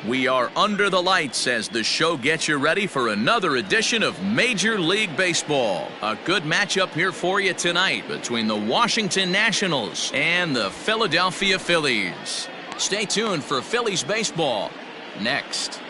We are under the lights as the show gets you ready for another edition of Major League Baseball. A good matchup here for you tonight between the Washington Nationals and the Philadelphia Phillies. Stay tuned for Phillies baseball next.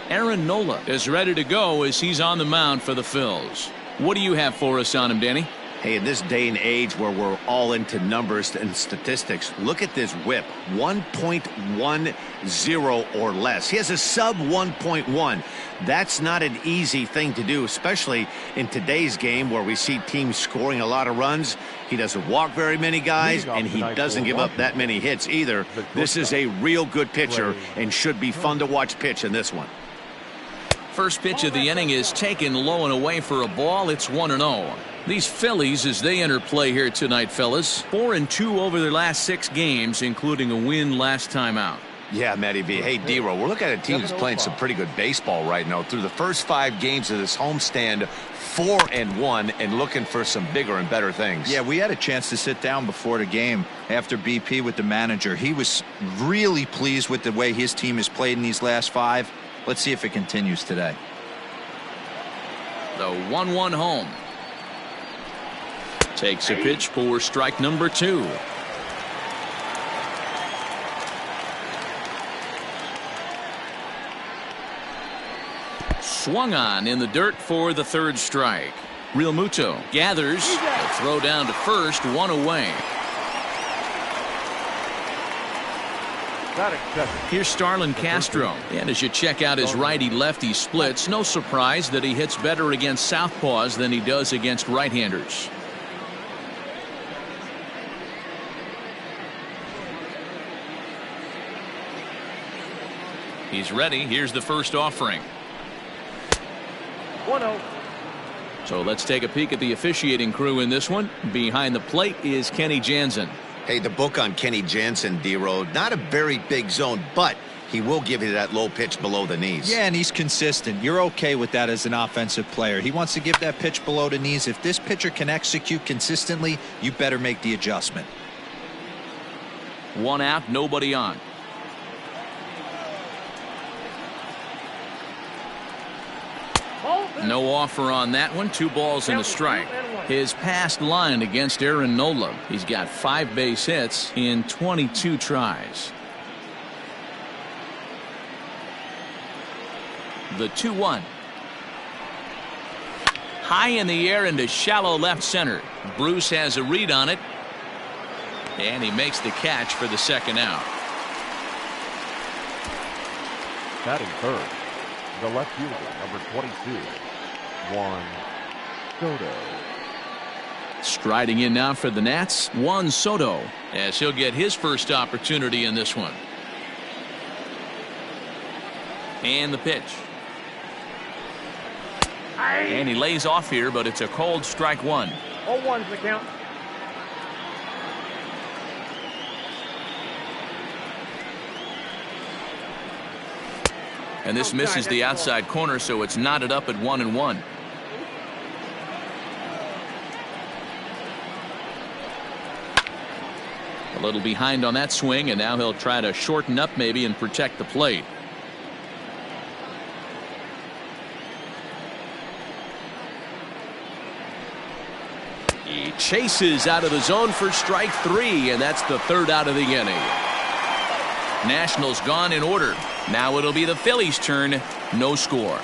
Aaron Nola is ready to go as he's on the mound for the Phils. What do you have for us on him, Danny? Hey, in this day and age where we're all into numbers and statistics, look at this whip, 1.10 or less. He has a sub 1.1. That's not an easy thing to do, especially in today's game where we see teams scoring a lot of runs. He doesn't walk very many guys, and he doesn't give up that many hits either. This is a real good pitcher and should be fun to watch pitch in this one. First pitch of the inning is taken low and away for a ball. It's 1-0. These Phillies, as they enter play here tonight, fellas, 4-2 over their last 6 games, including a win last time out. Yeah, Matty V. Hey, D-Row, we're looking at a team that's playing some pretty good baseball right now. Through the first 5 games of this homestand, 4-1, and looking for some bigger and better things. Yeah, we had a chance to sit down before the game after BP with the manager. He was really pleased with the way his team has played in these last 5. Let's see if it continues today. The 1-1 home. Takes a pitch for strike number 2. Swung on in the dirt for the 3rd strike. Real Muto gathers. A throw down to first, 1 away. Here's Starlin Castro, and as you check out his righty-lefty splits, no surprise that he hits better against southpaws than he does against right-handers. He's ready. Here's the first offering. 1-0. So let's take a peek at the officiating crew in this one. Behind the plate is Kenny Jensen. Hey, the book on Kenny Jensen, D-Road, not a very big zone, but he will give you that low pitch below the knees. Yeah, and he's consistent. You're okay with that as an offensive player. He wants to give that pitch below the knees. If this pitcher can execute consistently, you better make the adjustment. 1 out, nobody on. No offer on that one. 2 balls and a strike. His past line against Aaron Nola. He's got 5 base hits in 22 tries. The 2-1. High in the air into shallow left center. Bruce has a read on it. And he makes the catch for the 2nd out. Batting 3rd, the left fielder, number 22, Juan Soto. Striding in now for the Nats, Juan Soto, as he'll get his first opportunity in this one. And the pitch. And he lays off here, but it's a cold strike 1. 0-1's the count. And this misses the outside corner, so it's knotted up at 1-1. A little behind on that swing, and now he'll try to shorten up maybe and protect the plate. He chases out of the zone for strike 3, and that's the 3rd out of the inning. Nationals gone in order. Now it'll be the Phillies' turn. No score.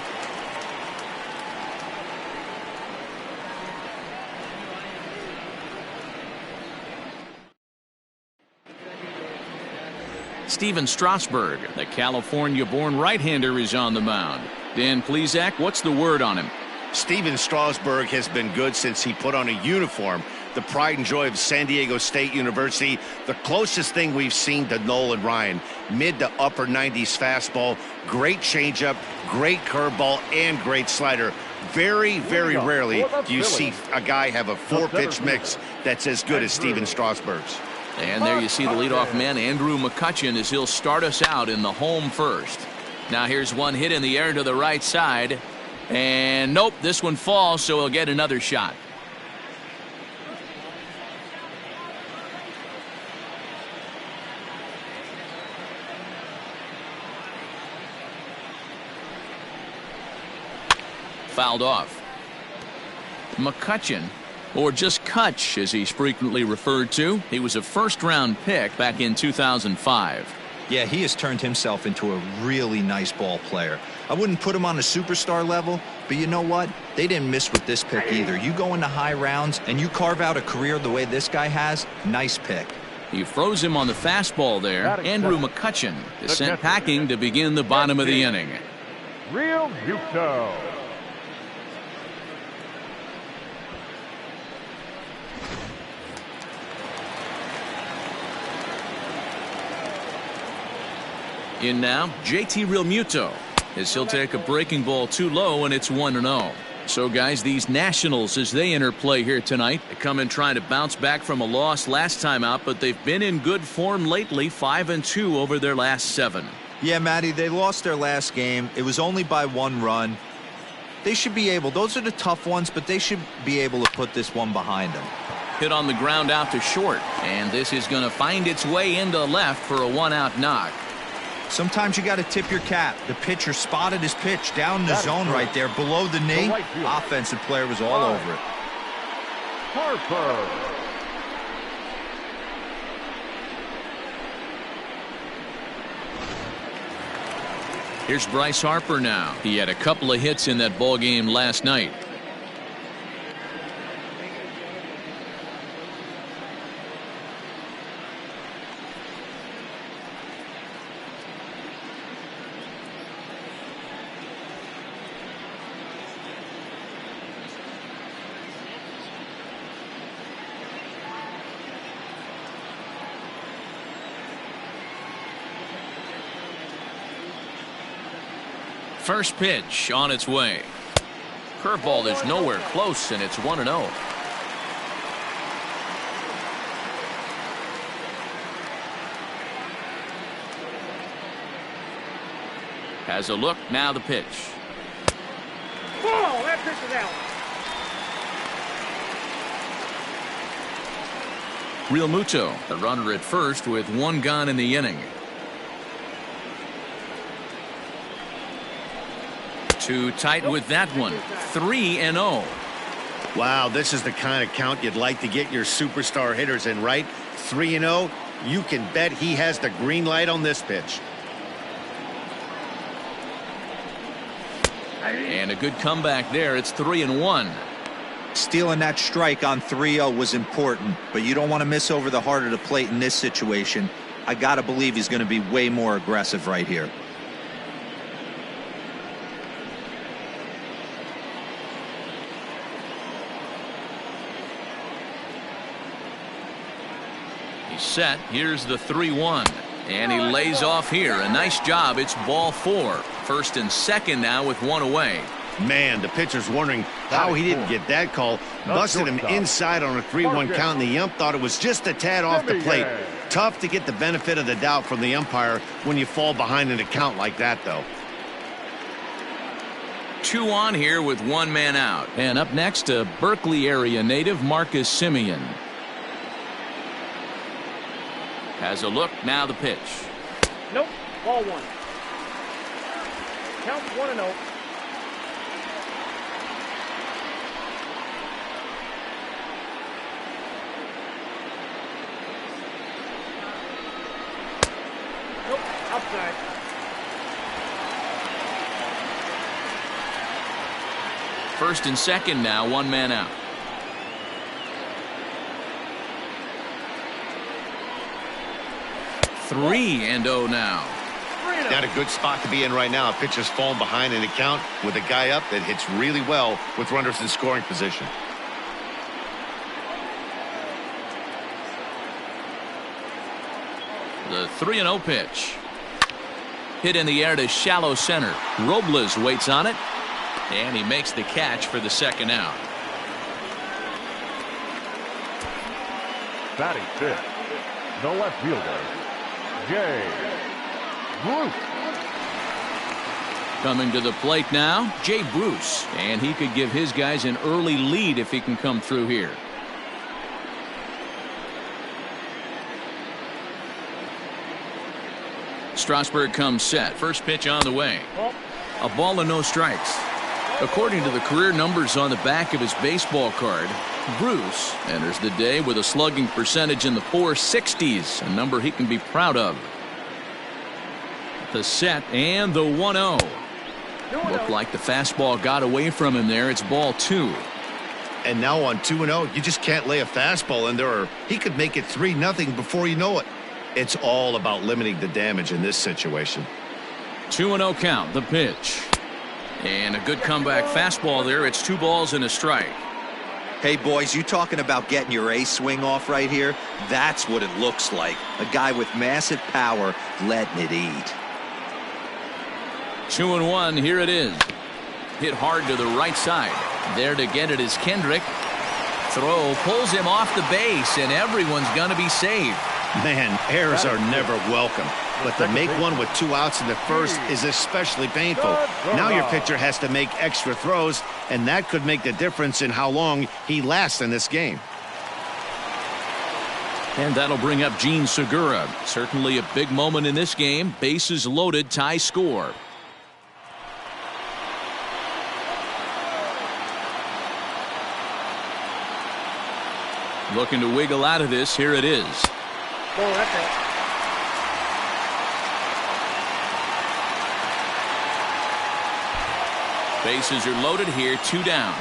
Steven Strasburg, the California-born right-hander, is on the mound. Dan Plesac, what's the word on him? Steven Strasburg has been good since he put on a uniform. The pride and joy of San Diego State University. The closest thing we've seen to Nolan Ryan. Mid to upper 90s fastball. Great changeup, great curveball, and great slider. Very, very rarely do you see a guy have a 4-pitch mix that's as good as Steven Strasburg's. And there you see the leadoff man, Andrew Mccutchen, as he'll start us out in the home first. Now here's one hit in the air to the right side. And nope, this one falls, so he'll get another shot. Fouled off. Mccutchen, or just Cutch as he's frequently referred to. He was a first-round pick back in 2005. Yeah, he has turned himself into a really nice ball player. I wouldn't put him on a superstar level, but you know what? They didn't miss with this pick either. You go into high rounds and you carve out a career the way this guy has, nice pick. He froze him on the fastball there. Andrew Mccutchen is sent packing to begin the bottom of the inning. Real Muto. In now, JT Realmuto, as he'll take a breaking ball too low, and it's 1-0. So, guys, these Nationals, as they enter play here tonight, they come in trying to bounce back from a loss last time out, but they've been in good form lately, 5-2 over their last 7. Yeah, Matty, they lost their last game. It was only by 1 run. They should be able, those are the tough ones, but they should be able to put this one behind them. Hit on the ground out to short, and this is going to find its way into left for a 1-out knock. Sometimes you got to tip your cap. The pitcher spotted his pitch down the zone right there below the knee. Offensive player was all over it. Harper. Here's Bryce Harper now. He had a couple of hits in that ball game last night. First pitch on its way. Curveball is nowhere close, and it's 1-0. Has a look, now the pitch. Ball, that pitch is out. Realmuto, the runner at first with 1 gone in the inning. Too tight with that one. 3-0. Wow, this is the kind of count you'd like to get your superstar hitters in, right? 3-0. You can bet he has the green light on this pitch. And a good comeback there. It's 3-1. Stealing that strike on 3-0 was important, but you don't want to miss over the heart of the plate in this situation. I got to believe he's going to be way more aggressive right here. Set. Here's the 3-1, and he lays off here. A nice job. It's ball 4. First and second now with 1 away. Man, the pitcher's wondering how he didn't get that call. Busted him inside on a 3-1 count, and the ump thought it was just a tad off the plate. Tough to get the benefit of the doubt from the umpire when you fall behind in a count like that, though. 2 on here with 1 man out. And up next, a Berkeley area native, Marcus Semien. Has a look, now the pitch. Nope, ball 1. Count 1-0. Nope, outside. First and second now, 1 man out. Three and 0 now. Not a good spot to be in right now. A pitcher's falling behind in the count with a guy up that hits really well with runners in scoring position. The 3-0 pitch. Hit in the air to shallow center. Robles waits on it, and he makes the catch for the second out. Batting fifth, the left fielder, Jay Bruce. Coming to the plate now, Jay Bruce, and he could give his guys an early lead if he can come through here. Strasburg comes set. First pitch on the way. A ball and no strikes. According to the career numbers on the back of his baseball card, Bruce enters the day with a slugging percentage in the 460s, a number he can be proud of. The set and the 1-0. Looked like the fastball got away from him there. It's ball 2. And now on 2-0, you just can't lay a fastball in there, or he could make it 3-0 before you know it. It's all about limiting the damage in this situation. 2-0 count, the pitch. And a good comeback fastball there. It's 2 balls and a strike. Hey, boys, you talking about getting your A swing off right here? That's what it looks like. A guy with massive power letting it eat. 2-1, here it is. Hit hard to the right side. There to get it is Kendrick. Throw pulls him off the base, and everyone's going to be saved. Man, errors are never welcome. But to make one with 2 outs in the first is especially painful. Now your pitcher has to make extra throws, and that could make the difference in how long he lasts in this game. And that'll bring up Segura. Certainly a big moment in this game. Bases loaded, tie score. Looking to wiggle out of this. Here it is. Oh, that's it. Bases are loaded here. 2 down.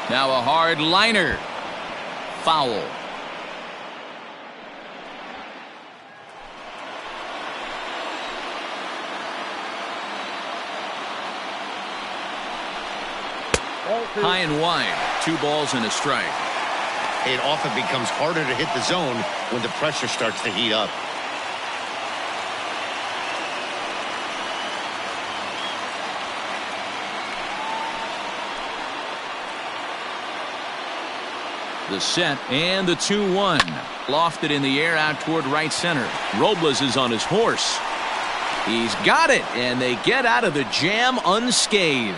Now a hard liner. Foul. High and wide. 2 balls and a strike. It often becomes harder to hit the zone when the pressure starts to heat up. The set and the 2-1. Lofted in the air out toward right center. Robles is on his horse. He's got it, and they get out of the jam unscathed.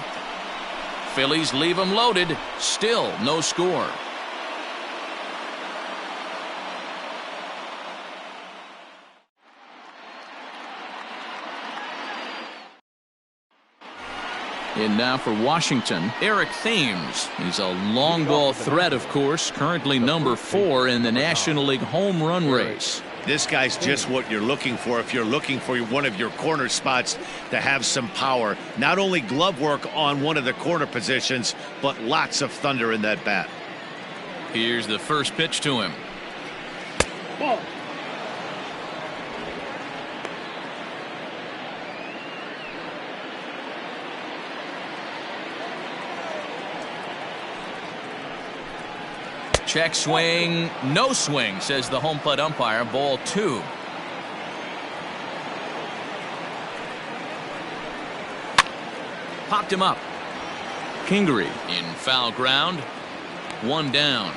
Phillies leave them loaded. Still no score. In now for Washington, Eric Thames. He's a long ball threat, of course, currently number 4 in the National League home run race. This guy's just what you're looking for if you're looking for one of your corner spots to have some power. Not only glove work on one of the corner positions, but lots of thunder in that bat. Here's the first pitch to him. Ball. Check swing, no swing, says the home plate umpire. Ball 2. Popped him up. Kingery in foul ground. 1 down.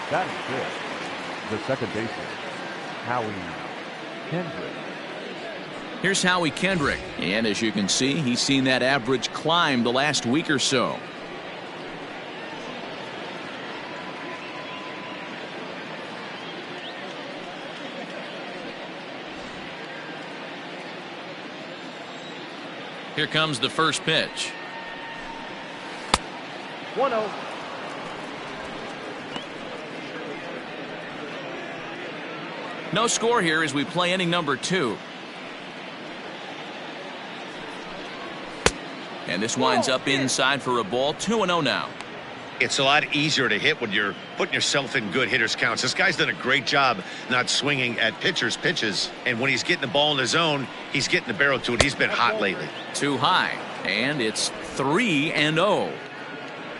That is good. The second baseman, Howie Kendrick. Here's Howie Kendrick, and as you can see, he's seen that average climb the last week or so. Here comes the first pitch. 1-0. No score here as we play inning number 2. And this winds up inside for a ball. 2-0 now. It's a lot easier to hit when you're putting yourself in good hitters counts. This guy's done a great job not swinging at pitchers' pitches. And when he's getting the ball in the zone, he's getting the barrel to it. He's been hot lately. Too high. And it's 3-0.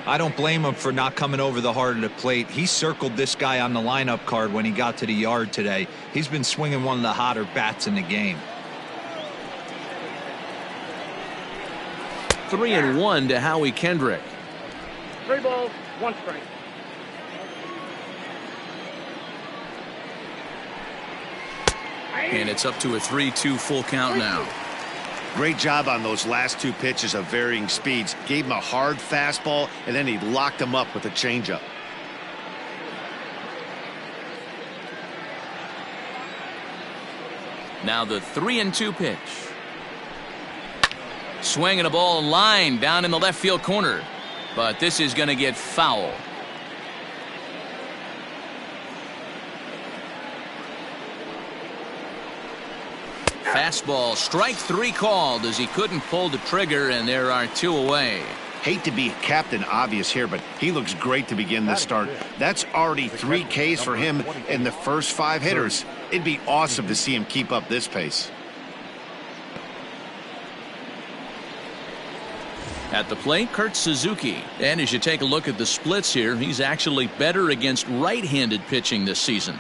I don't blame him for not coming over the heart of the plate. He circled this guy on the lineup card when he got to the yard today. He's been swinging one of the hotter bats in the game. 3-1 to Howie Kendrick. 3 balls, 1 strike. And it's up to a 3-2 full count now. Great job on those last two pitches of varying speeds. Gave him a hard fastball, and then he locked him up with a changeup. Now the 3-2 pitch. Swinging a ball line down in the left field corner. But this is going to get foul. Fastball, strike 3 called as he couldn't pull the trigger, and there are 2 away. Hate to be Captain Obvious here, but he looks great to begin the start. That's already 3 Ks for him in the first 5 hitters. It'd be awesome to see him keep up this pace. At the plate, Kurt Suzuki. And as you take a look at the splits here, he's actually better against right-handed pitching this season.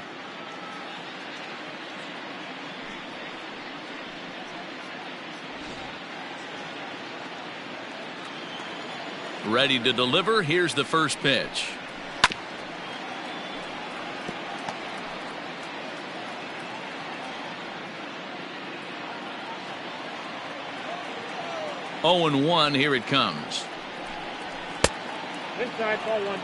Ready to deliver. Here's the first pitch. Oh and 1. Here it comes. Inside, ball 1.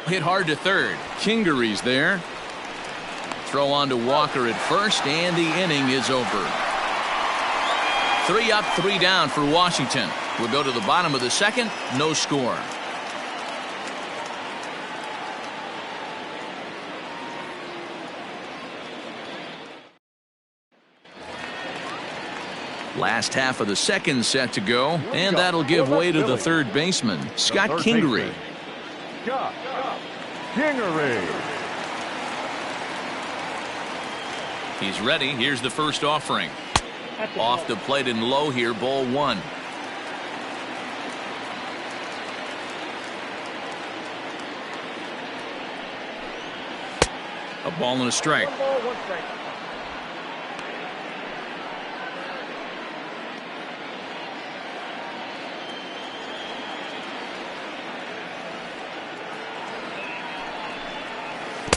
Hit hard to third. Kingery's there. Throw on to Walker at first, and the inning is over. 3 up, 3 down for Washington. We'll go to the bottom of the second. No score. Last half of the second set to go, and that'll give way to the third baseman, Scott Kingery. Scott Kingery. He's ready. Here's the first offering. Off the plate and low here, ball 1. A ball and a strike. 1 ball, 1 strike.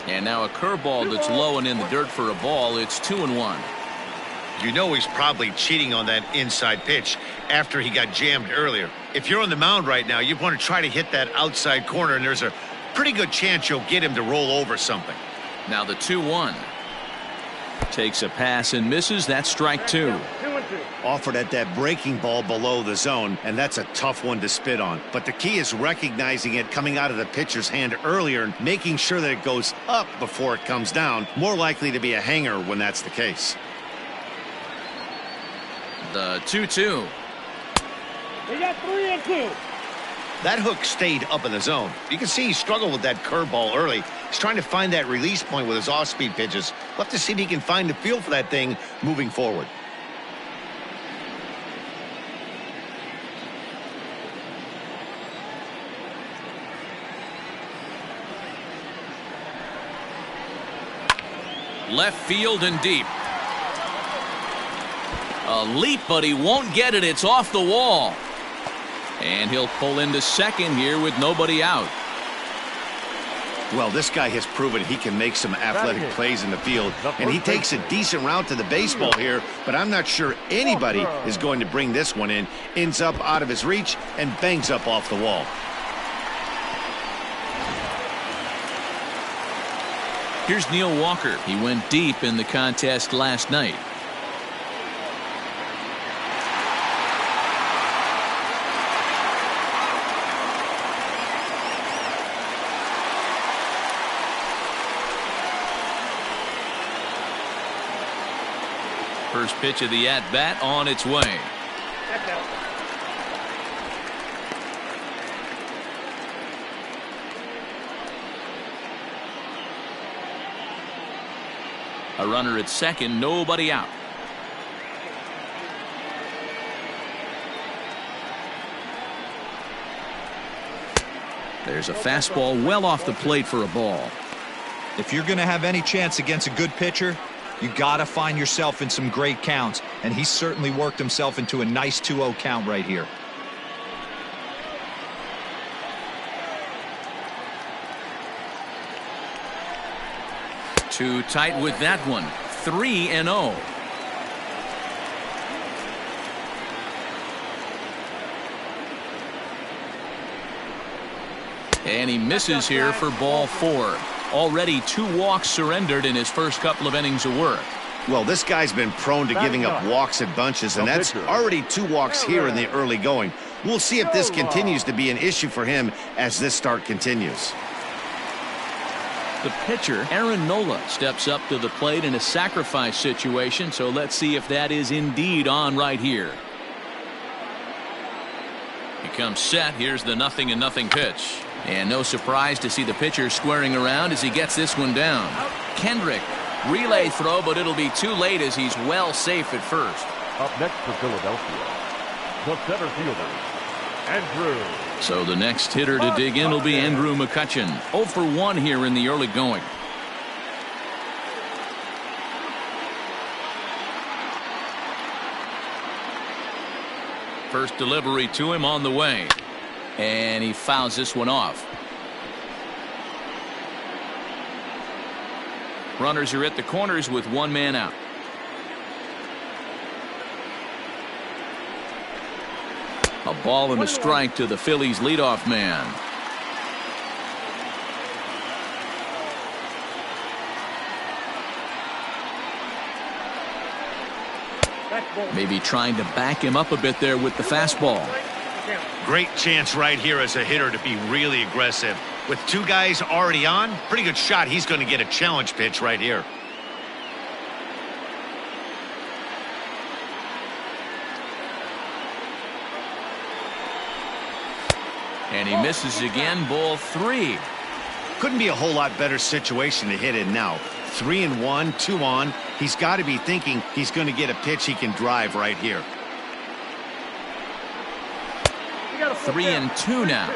And now a curveball that's low and in the dirt for a ball. It's 2-1. You know he's probably cheating on that inside pitch after he got jammed earlier. If you're on the mound right now, you want to try to hit that outside corner, and there's a pretty good chance you'll get him to roll over something. Now the 2-1. Takes a pass and misses. That's strike 2. 2-2. Offered at that breaking ball below the zone, and that's a tough one to spit on. But the key is recognizing it coming out of the pitcher's hand earlier and making sure that it goes up before it comes down. More likely to be a hanger when that's the case. The 2-2. We got 3-2. That hook stayed up in the zone. You can see he struggled with that curveball early. He's trying to find that release point with his off-speed pitches. We'll have to see if he can find the feel for that thing moving forward. Left field and deep. A leap, but he won't get it. It's off the wall. And he'll pull into second here with nobody out. Well, this guy has proven he can make some athletic plays in the field, and he takes a decent route to the baseball here, but I'm not sure anybody is going to bring this one in. Ends up out of his reach and bangs up off the wall. Here's Neil Walker. He went deep in the contest last night. First pitch of the at-bat on its way. A runner at second, nobody out. There's a fastball well off the plate for a ball. If you're going to have any chance against a good pitcher, you got to find yourself in some great counts, and he certainly worked himself into a nice 2-0 count right here. Too tight with that one. 3-0. And he misses here for ball 4. Already 2 walks surrendered in his first couple of innings of work. Well, this guy's been prone to giving up walks at bunches, and that's already 2 walks here in the early going. We'll see if this continues to be an issue for him as this start continues. The pitcher, Aaron Nolan, steps up to the plate in a sacrifice situation, so let's see if that is indeed on right here. He comes set. Here's the 0-0 pitch. And no surprise to see the pitcher squaring around as he gets this one down. Kendrick, relay throw, but it'll be too late as he's well safe at first. Up next for Philadelphia, the center fielder, Andrew. So the next hitter to dig in will be Andrew Mccutchen. 0 for 1 here in the early going. First delivery to him on the way. And he fouls this one off. Runners are at the corners with 1 man out. A ball and a strike to the Phillies leadoff man. Maybe trying to back him up a bit there with the fastball. Great chance right here as a hitter to be really aggressive. With 2 guys already on, pretty good shot. He's going to get a challenge pitch right here. And he misses again. Ball 3. Couldn't be a whole lot better situation to hit in now. 3-1, 2 on. He's got to be thinking he's going to get a pitch he can drive right here. 3-2 now.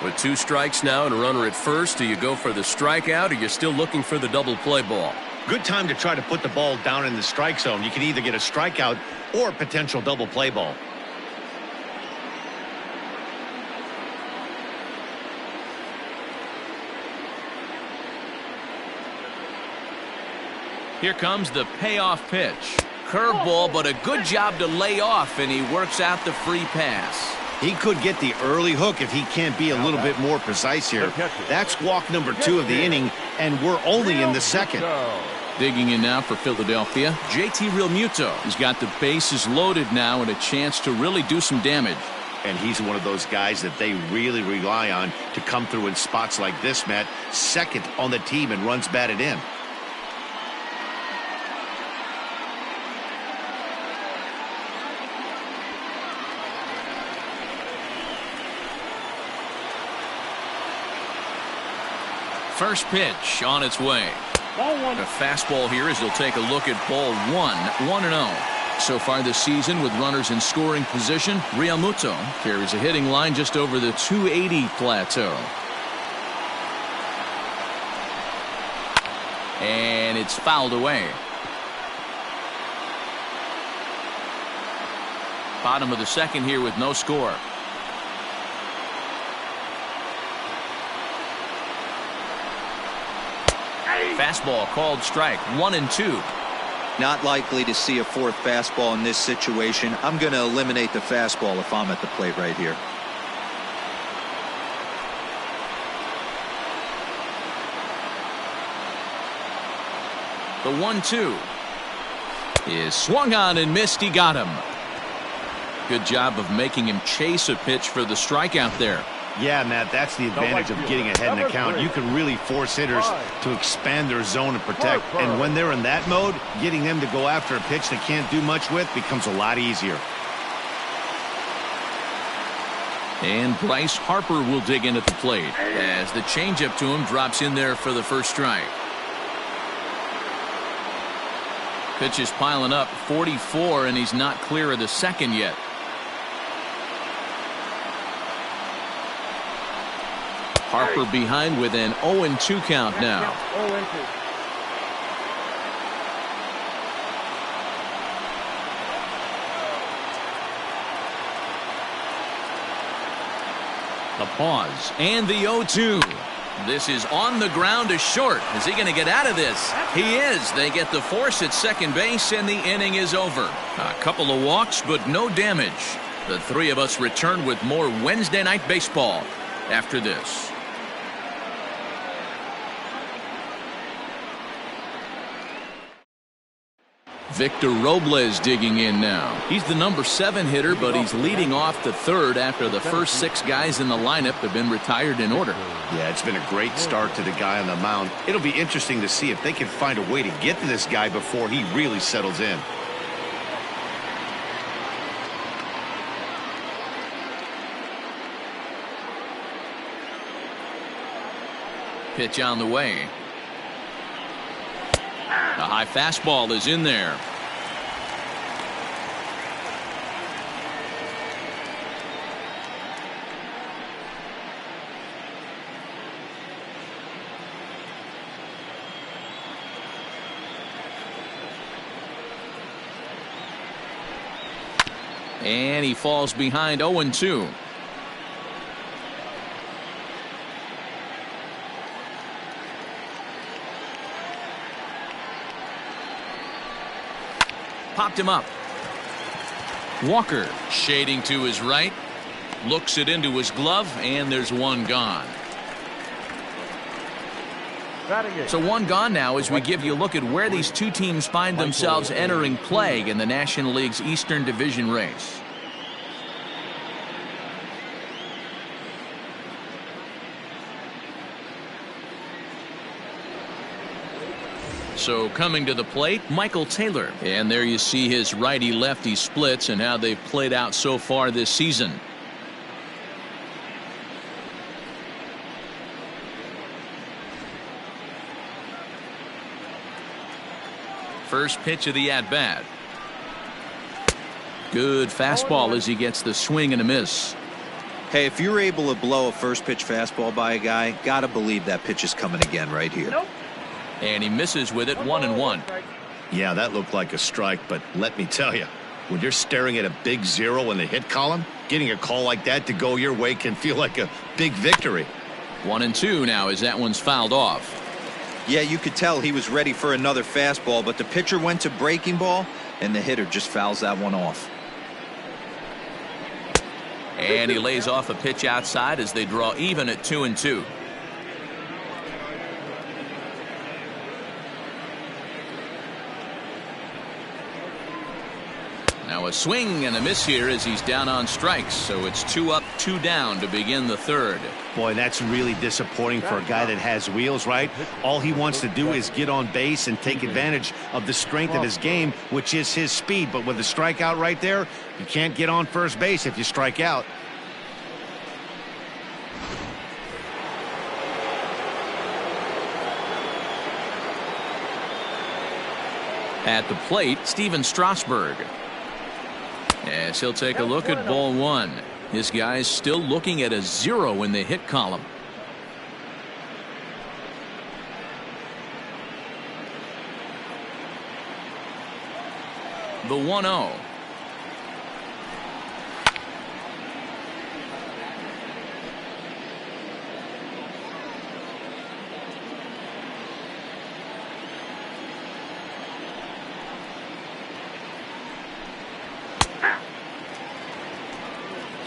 With 2 strikes now and a runner at first, do you go for the strikeout or you're still looking for the double play ball? Good time to try to put the ball down in the strike zone. You can either get a strikeout or a potential double play ball. Here comes the payoff pitch. Curveball, but a good job to lay off, and he works out the free pass. He could get the early hook if he can't be a little bit more precise here. That's walk number 2 of the inning, and we're only in the second. Digging in now for Philadelphia, JT Realmuto. He's got the bases loaded now and a chance to really do some damage. And he's one of those guys that they really rely on to come through in spots like this, Matt. Second on the team and runs batted in. First pitch on its way. A fastball here as he'll take a look at ball 1-0. So far this season with runners in scoring position, Realmuto carries a hitting line just over the 280 plateau. And it's fouled away. Bottom of the second here with no score. Fastball called strike. 1-2. Not likely to see a 4th fastball in this situation. I'm going to eliminate the fastball if I'm at the plate right here. The 1-2 is swung on and missed. He got him. Good job of making him chase a pitch for the strikeout there. Yeah, Matt, that's the advantage of getting ahead in the count. You can really force hitters to expand their zone and protect. And when they're in that mode, getting them to go after a pitch they can't do much with becomes a lot easier. And Bryce Harper will dig in at the plate as the changeup to him drops in there for the first strike. Pitch is piling up. 44, and he's not clear of the second yet. Harper behind with an 0-2 count now. The pause and the 0-2. This is on the ground to short. Is he going to get out of this? He is. They get the force at second base, and the inning is over. A couple of walks, but no damage. The three of us return with more Wednesday Night Baseball after this. Victor Robles digging in now. He's the number 7 hitter, but he's leading off the third after the first 6 guys in the lineup have been retired in order. Yeah, it's been a great start to the guy on the mound. It'll be interesting to see if they can find a way to get to this guy before he really settles in. Pitch on the way. The high fastball is in there. And he falls behind 0-2. Popped him up. Walker shading to his right. Looks it into his glove, and there's one gone. So one gone now as we give you a look at where these two teams find themselves entering play in the National League's Eastern Division race. So coming to the plate, Michael Taylor. And there you see his righty-lefty splits and how they've played out so far this season. First pitch of the at-bat. Good fastball as he gets the swing and a miss. Hey, if you're able to blow a first pitch fastball by a guy, gotta believe that pitch is coming again right here. Nope. And he misses with it, 1-1. Yeah, that looked like a strike, but let me tell you, when you're staring at a big 0 in the hit column, getting a call like that to go your way can feel like a big victory. 1-2 now as that one's fouled off. Yeah, you could tell he was ready for another fastball, but the pitcher went to breaking ball, and the hitter just fouls that one off. And he lays off a pitch outside as they draw even at 2-2. Now a swing and a miss here as he's down on strikes, so it's 2 up, 2 down to begin the third. Boy, that's really disappointing for a guy that has wheels, right? All he wants to do is get on base and take advantage of the strength of his game, which is his speed. But with a strikeout right there, you can't get on first base if you strike out. At the plate, Steven Strasburg. Yes, he'll take a look at ball 1. His guy's still looking at a 0 in the hit column. The 1-0.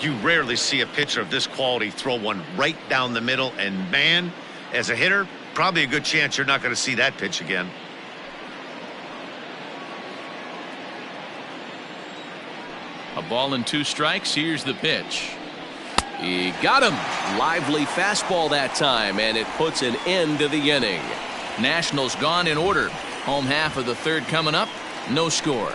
You rarely see a pitcher of this quality throw one right down the middle, and man, as a hitter, probably a good chance you're not going to see that pitch again. A ball and 2 strikes. Here's the pitch. He got him. Lively fastball that time, and it puts an end to the inning. Nationals gone in order. Home half of the third coming up. No score.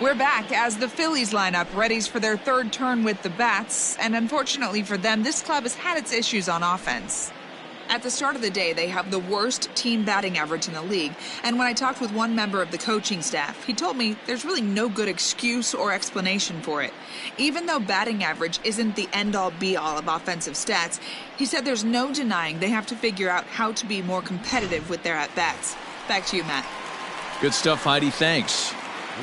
We're back as the Phillies lineup readies for their third turn with the bats, and unfortunately for them, this club has had its issues on offense. At the start of the day, they have the worst team batting average in the league, and when I talked with one member of the coaching staff, he told me there's really no good excuse or explanation for it. Even though batting average isn't the end-all be-all of offensive stats, he said there's no denying they have to figure out how to be more competitive with their at-bats. Back to you, Matt. Good stuff, Heidi. Thanks.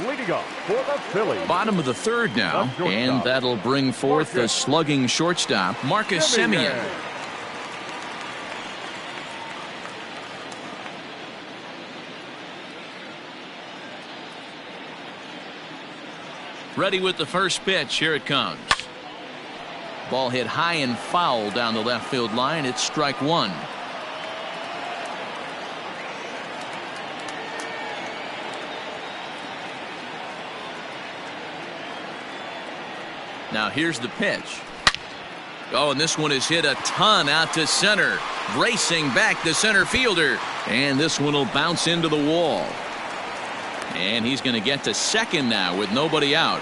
Leading off for the Phillies. Bottom of the third now, and that'll bring forth the slugging shortstop, Marcus Semien. Ready with the first pitch. Here it comes. Ball hit high and foul down the left field line. It's strike one. Now here's the pitch. Oh, and this one is hit a ton out to center. Racing back the center fielder. And this one will bounce into the wall. And he's going to get to second now with nobody out.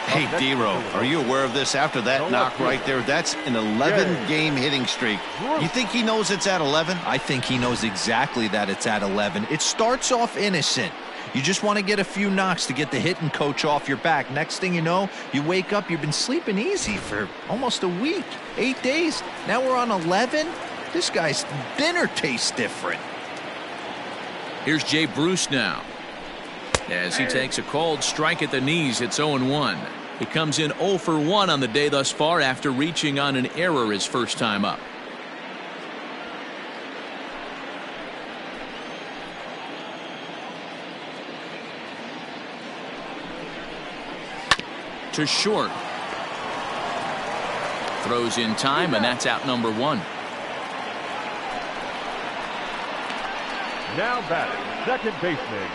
Hey, D-Ro, are you aware of this? After that knock right there, that's an 11-game hitting streak. You think he knows it's at 11? I think he knows exactly that it's at 11. It starts off innocent. You just want to get a few knocks to get the hitting coach off your back. Next thing you know, you wake up, you've been sleeping easy for almost a week, 8 days. Now we're on 11. This guy's dinner tastes different. Here's Jay Bruce now. As he takes a called strike at the knees, it's 0-1. He comes in 0 for 1 on the day thus far after reaching on an error his first time up. To short. Throws in time, and that's out number 1. Now batting, second baseman,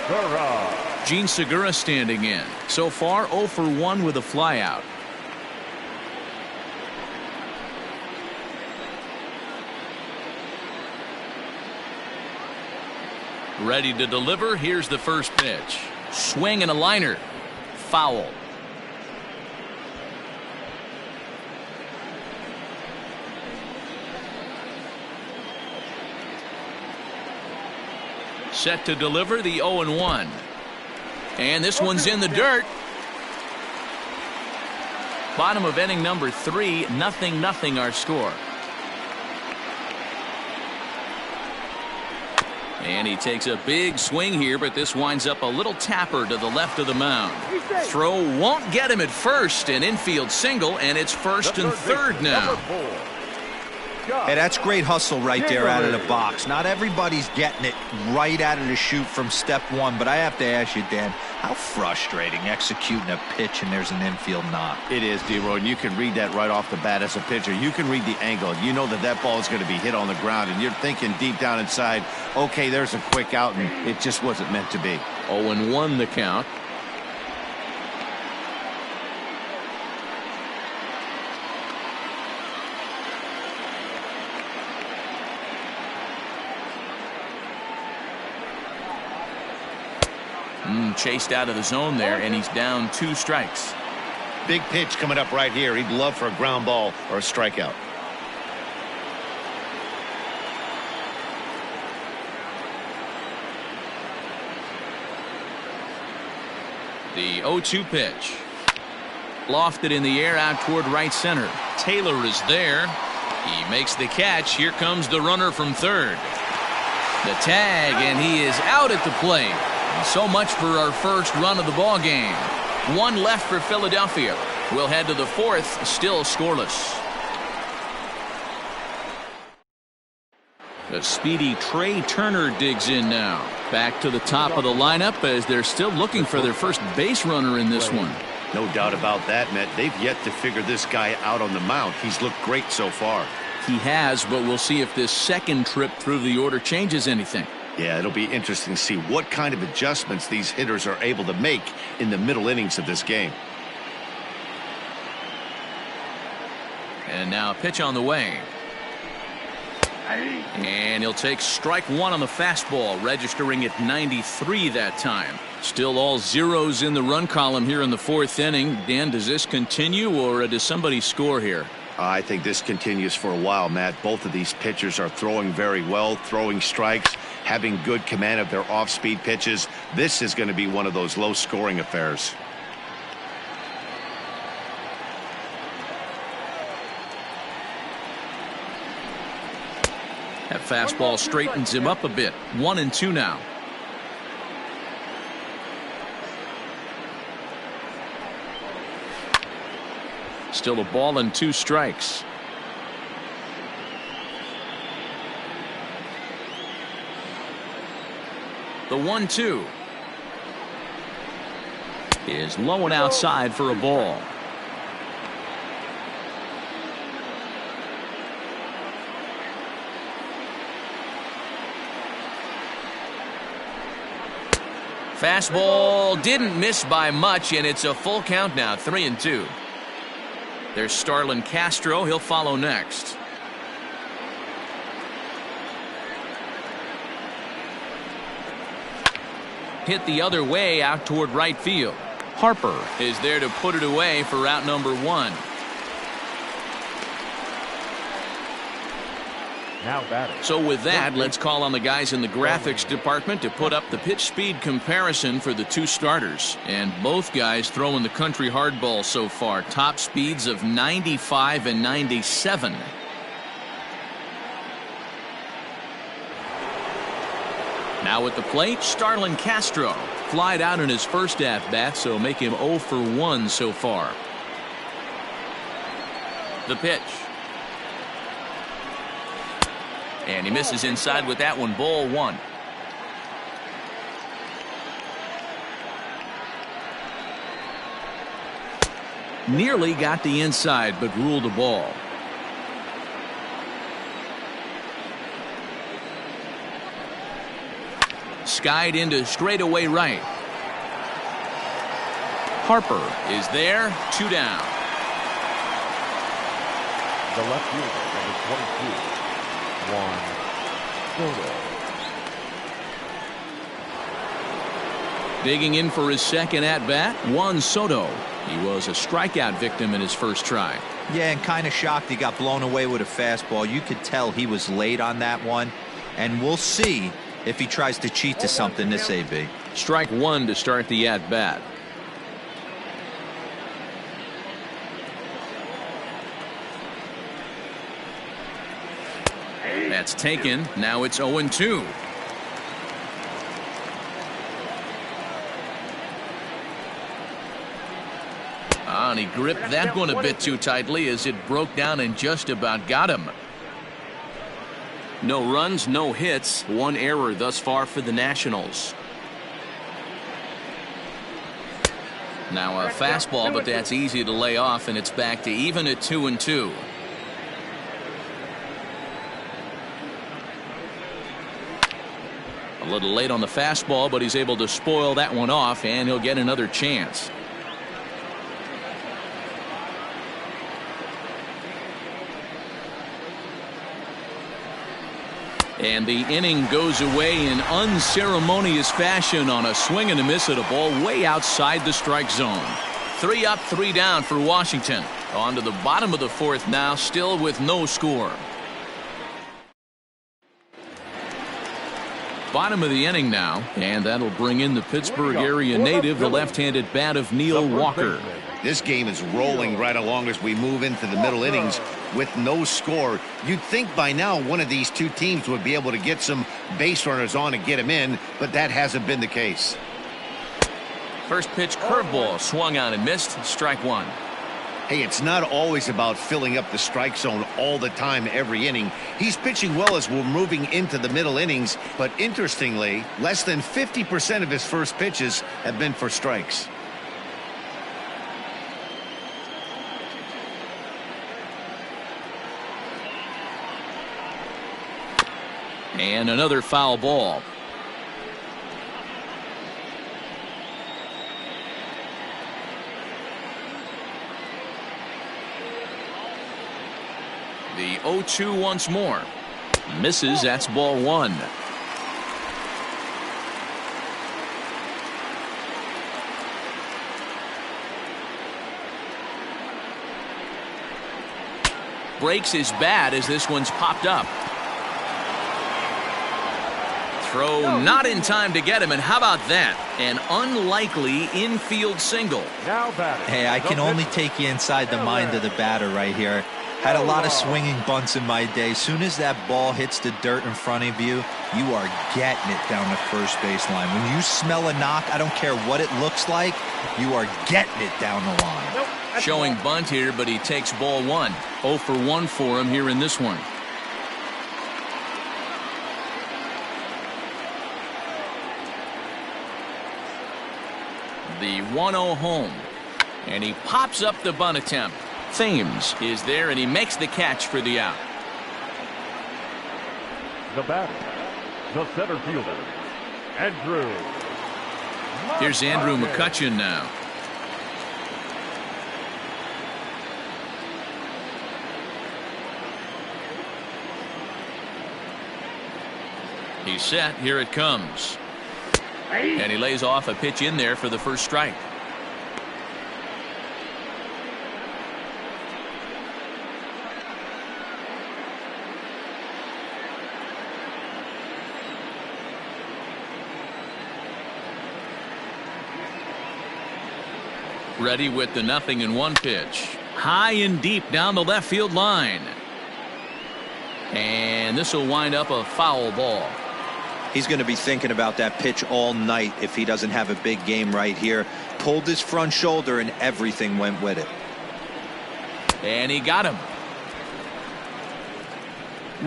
Segura. Gene Segura standing in. So far 0 for 1 with a flyout. Ready to deliver. Here's the first pitch. Swing and a liner. Foul. Set to deliver the 0-1. And this one's in the dirt. Bottom of inning number 3, 0-0 our score. And he takes a big swing here, but this winds up a little tapper to the left of the mound. Throw won't get him at first, an infield single, and it's first and third now. Hey, that's great hustle right there out of the box. Not everybody's getting it right out of the chute from step one, but I have to ask you, Dan, how frustrating executing a pitch and there's an infield knock. It is, D-Roy, and you can read that right off the bat as a pitcher. You can read the angle. You know that that ball is going to be hit on the ground, and you're thinking deep down inside, okay, there's a quick out, and it just wasn't meant to be. 0-1 the count. Chased out of the zone there, and he's down 2 strikes. Big pitch coming up right here. He'd love for a ground ball or a strikeout. The 0-2 pitch. Lofted in the air out toward right center. Taylor is there. He makes the catch. Here comes the runner from third. The tag, and he is out at the plate. So much for our first run of the ball game. 1 left for Philadelphia. We'll head to the 4th, still scoreless. The speedy Trey Turner digs in now. Back to the top of the lineup as they're still looking for their first base runner in this one. No doubt about that, Matt. They've yet to figure this guy out on the mound. He's looked great so far. He has, but we'll see if this second trip through the order changes anything. Yeah, it'll be interesting to see what kind of adjustments these hitters are able to make in the middle innings of this game. And now a pitch on the way. And he'll take strike 1 on the fastball, registering at 93 that time. Still all zeros in the run column here in the 4th inning. Dan, does this continue, or does somebody score here? I think this continues for a while, Matt. Both of these pitchers are throwing very well, throwing strikes, having good command of their off-speed pitches. This is going to be one of those low-scoring affairs. That fastball straightens him up a bit. 1-2 now. Still a ball and 2 strikes. The 1-2 is low and outside for a ball. Fastball didn't miss by much, and it's a full count now. 3-2. There's Starlin Castro. He'll follow next. Hit the other way out toward right field. Harper is there to put it away for out number 1. Now batting. So with that, let's call on the guys in the graphics department to put up the pitch speed comparison for the 2 starters. And both guys throwing the country hardball so far. Top speeds of 95 and 97. Now at the plate, Starlin Castro. Flied out in his first at-bat, so make him 0 for 1 so far. The pitch. And he misses inside with that one. Ball 1. Nearly got the inside, but ruled a ball. Skied into straightaway right. Harper is there. 2 down. The left fielder, number 22. Juan Soto. Digging in for his second at-bat, Juan Soto. He was a strikeout victim in his first try. Yeah, and kind of shocked he got blown away with a fastball. You could tell he was late on that one. And we'll see if he tries to cheat to something this AB. Strike 1 to start the at-bat. That's taken. Now it's 0-2. And he gripped that one a bit too tightly as it broke down and just about got him. No runs, no hits, 1 error thus far for the Nationals. Now a fastball, but that's easy to lay off, and it's back to even at 2-2. A little late on the fastball, but he's able to spoil that one off, and he'll get another chance. And the inning goes away in unceremonious fashion on a swing and a miss at a ball way outside the strike zone. 3 up, 3 down for Washington. On to the bottom of the 4th now, still with no score. Bottom of the inning now, and that'll bring in the Pittsburgh area native, the left-handed bat of Neil Walker. This game is rolling right along as we move into the middle innings with no score. You'd think by now one of these 2 teams would be able to get some base runners on and get them in, but that hasn't been the case. First pitch curveball swung on and missed. Strike 1. Hey, it's not always about filling up the strike zone all the time every inning. He's pitching well as we're moving into the middle innings, but interestingly, less than 50% of his first pitches have been for strikes. And another foul ball. The 0-2 once more. Misses. That's ball 1. Breaks his bat as this one's popped up. Throw not in time to get him, and how about that? An unlikely infield single. Now batting. Hey, I can only take you inside the mind of the batter right here. Had a lot of swinging bunts in my day. Soon as that ball hits the dirt in front of you, you are getting it down the first baseline. When you smell a knock, I don't care what it looks like, you are getting it down the line. Showing bunt here, but he takes ball one. 0 for 1 for him here in this one. The 1-0 home. And he pops up the bunt attempt. Thames is there, and he makes the catch for the out. The batter, the center fielder, Andrew. Here's Andrew McCutchen now. He's set. Here it comes. And he lays off a pitch in there for the first strike. Ready with the 0-1 pitch. High and deep down the left field line. And this will wind up a foul ball. He's going to be thinking about that pitch all night if he doesn't have a big game right here. Pulled his front shoulder and everything went with it. And he got him.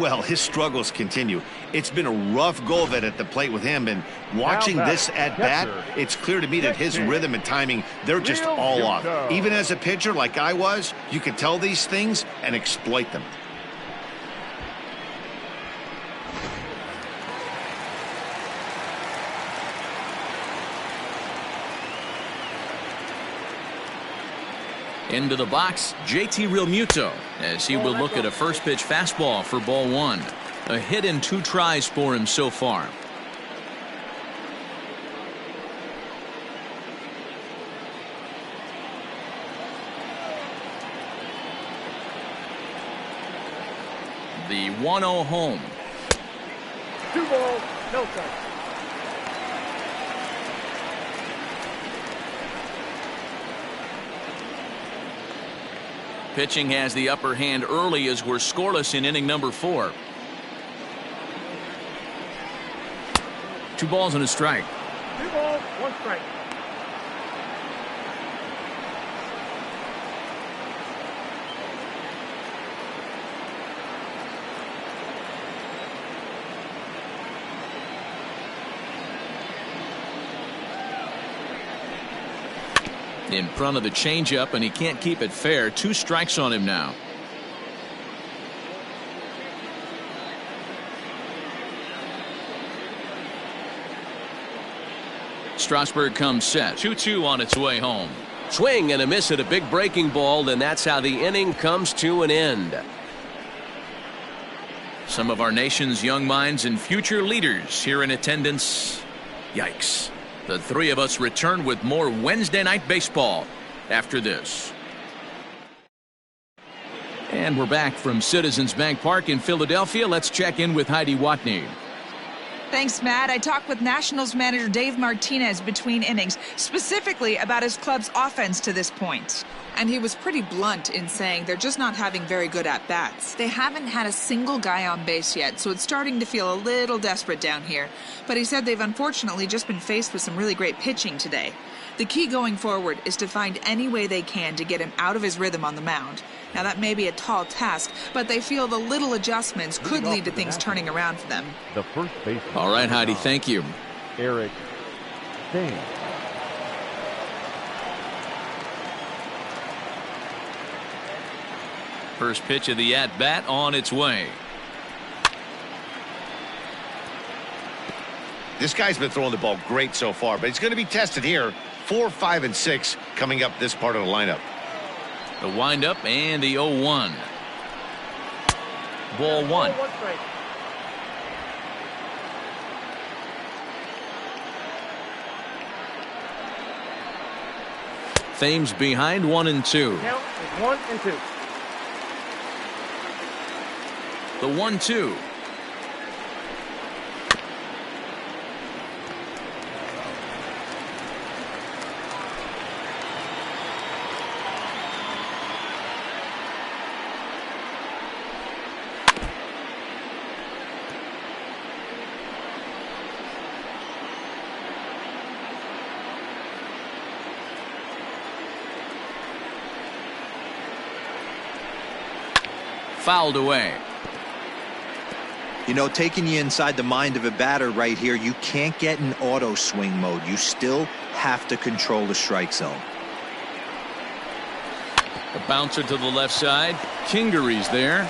Well, his struggles continue. It's been a rough go of it at the plate with him, and watching this at bat, it's clear to me that his rhythm and timing, they're just all off. Even as a pitcher like I was, you can tell these things and exploit them. Into the box, JT Realmuto, as he will look at a first pitch fastball for ball one. A hit in 2 tries for him so far. The 1-0 home. 2 balls, no strikes. Pitching has the upper hand early as we're scoreless in inning number 4. 2 balls and a strike. 2 balls, 1 strike. In front of the changeup, and he can't keep it fair. 2 strikes on him now. Strasburg comes set. 2-2 on its way home. Swing and a miss at a big breaking ball, and that's how the inning comes to an end. Some of our nation's young minds and future leaders here in attendance. Yikes. The 3 of us return with more Wednesday night baseball after this. And we're back from Citizens Bank Park in Philadelphia. Let's check in with Heidi Watney. Thanks, Matt. I talked with Nationals manager Dave Martinez between innings, specifically about his club's offense to this point. And he was pretty blunt in saying they're just not having very good at-bats. They haven't had a single guy on base yet, so it's starting to feel a little desperate down here. But he said they've unfortunately just been faced with some really great pitching today. The key going forward is to find any way they can to get him out of his rhythm on the mound. Now, that may be a tall task, but they feel the little adjustments could lead to things turning around for them. The first baseman. All right, Heidi, thank you. Eric Thames. First pitch of the at-bat on its way. This guy's been throwing the ball great so far, but he's going to be tested here. 4, 5, and 6 coming up this part of the lineup. The windup and the 0-1. Ball 1. Thames behind 1-2. Count is 1 and 2. The 1-2. Fouled away. You know, taking you inside the mind of a batter right here, you can't get in auto swing mode. You still have to control the strike zone. A bouncer to the left side. Kingery's there.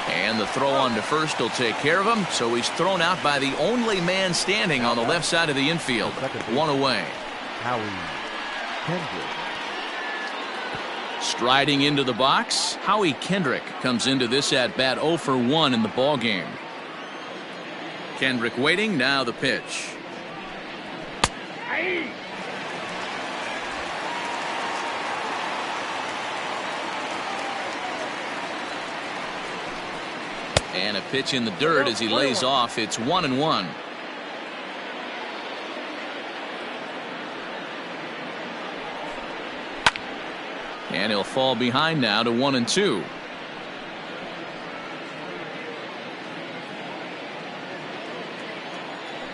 And the throw on to first will take care of him. So he's thrown out by the only man standing on the left side of the infield. One away. Howie Kendrick. Striding into the box, Howie Kendrick comes into this at bat 0 for 1 in the ball game. Kendrick waiting, now the pitch. And a pitch in the dirt as he lays off. It's 1-1. And he'll fall behind now to 1-2.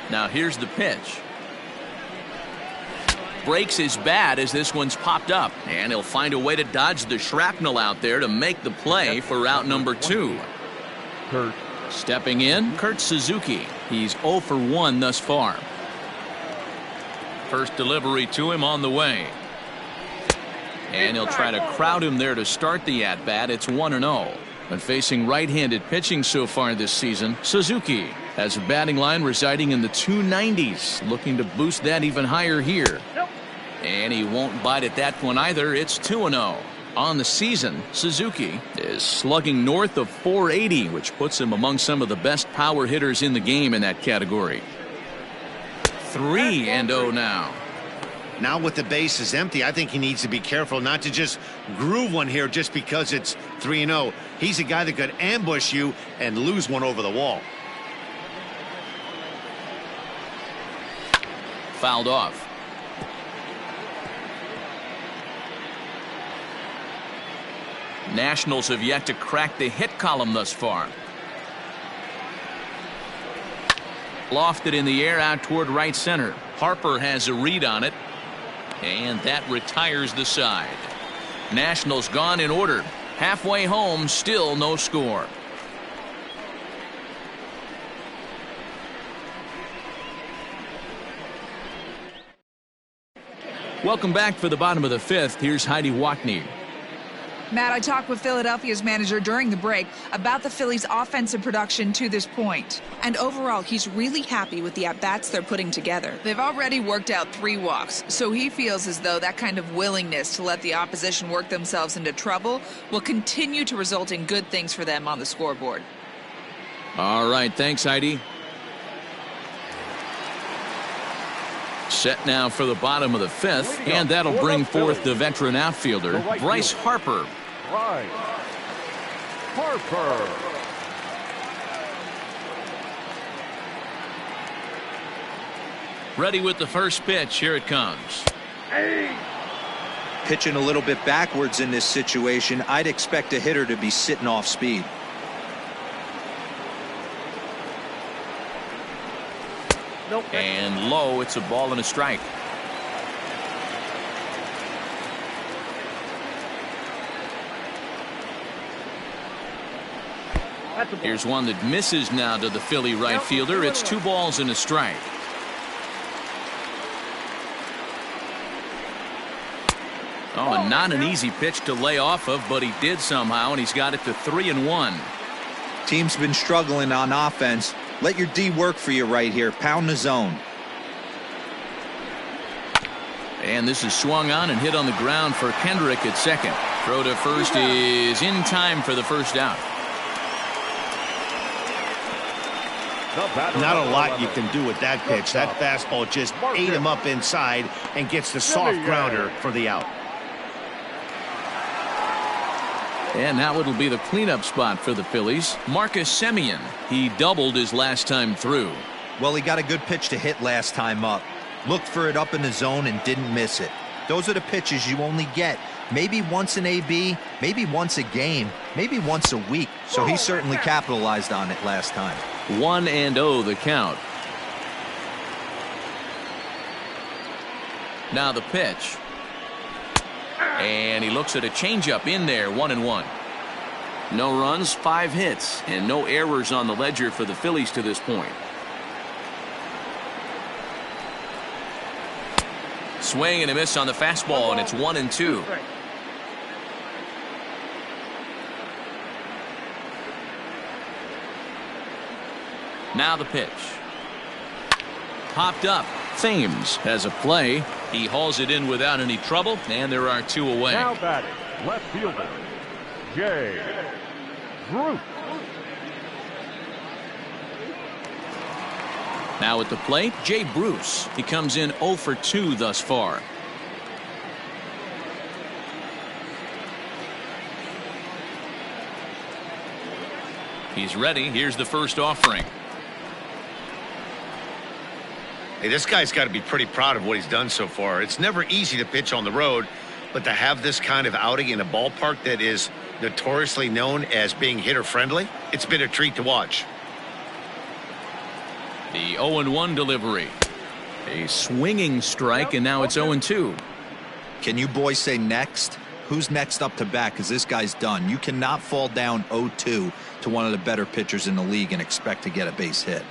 Now here's the pitch. Breaks his bat as this one's popped up. And he'll find a way to dodge the shrapnel out there to make the play for out number 2. Kurt. Stepping in, Kurt Suzuki. He's 0 for 1 thus far. First delivery to him on the way. And he'll try to crowd him there to start the at-bat. It's 1-0. But facing right-handed pitching so far this season, Suzuki has a batting line residing in the 290s, looking to boost that even higher here. And he won't bite at that one either. It's 2-0. On the season, Suzuki is slugging north of 480, which puts him among some of the best power hitters in the game in that category. 3-0 now. Now with the bases empty, I think he needs to be careful not to just groove one here just because it's 3-0. He's a guy that could ambush you and lose one over the wall. Fouled off. Nationals have yet to crack the hit column thus far. Lofted in the air out toward right center. Harper has a read on it. And that retires the side. Nationals gone in order. Halfway home, still no score. Welcome back for the bottom of the 5th. Here's Heidi Wackney. Matt, I talked with Philadelphia's manager during the break about the Phillies' offensive production to this point. And overall, he's really happy with the at-bats they're putting together. They've already worked out 3 walks, so he feels as though that kind of willingness to let the opposition work themselves into trouble will continue to result in good things for them on the scoreboard. All right, thanks, Heidi. Set now for the bottom of the 5th, and that'll bring forth the veteran outfielder, Bryce Harper. Bryce Harper. Ready with the first pitch. Here it comes. Pitching a little bit backwards in this situation, I'd expect a hitter to be sitting off speed. And low, it's a ball and a strike. Here's one that misses now to the Philly right fielder. It's 2 balls and a strike. Oh, and not an easy pitch to lay off of, but he did somehow, and he's got it to 3-1. Team's been struggling on offense. Let your D work for you right here. Pound the zone. And this is swung on and hit on the ground for Kendrick at second. Throw to first is in time for the first out. Not a lot you can do with that pitch. That fastball just ate him up inside and gets the soft grounder for the out. And now it'll be the cleanup spot for the Phillies. Marcus Semien. He doubled his last time through. Well, he got a good pitch to hit last time up. Looked for it up in the zone and didn't miss it. Those are the pitches you only get maybe once in AB, maybe once a game, maybe once a week. So he certainly capitalized on it last time. 1-0 the count. Now the pitch. And he looks at a changeup in there, 1-1. No runs, 5 hits, and no errors on the ledger for the Phillies to this point. Swing and a miss on the fastball, and it's 1-2. Now the pitch. Popped up. Thames has a play. He hauls it in without any trouble, and there are 2 away. Now batting, left fielder, Jay Bruce. Now at the plate, Jay Bruce. He comes in 0 for 2 thus far. He's ready. Here's the first offering. Hey, this guy's got to be pretty proud of what he's done so far. It's never easy to pitch on the road, but to have this kind of outing in a ballpark that is notoriously known as being hitter-friendly, it's been a treat to watch. The 0-1 delivery. A swinging strike, and now it's 0-2. Can you boys say next? Who's next up to bat? Because this guy's done. You cannot fall down 0-2 to one of the better pitchers in the league and expect to get a base hit.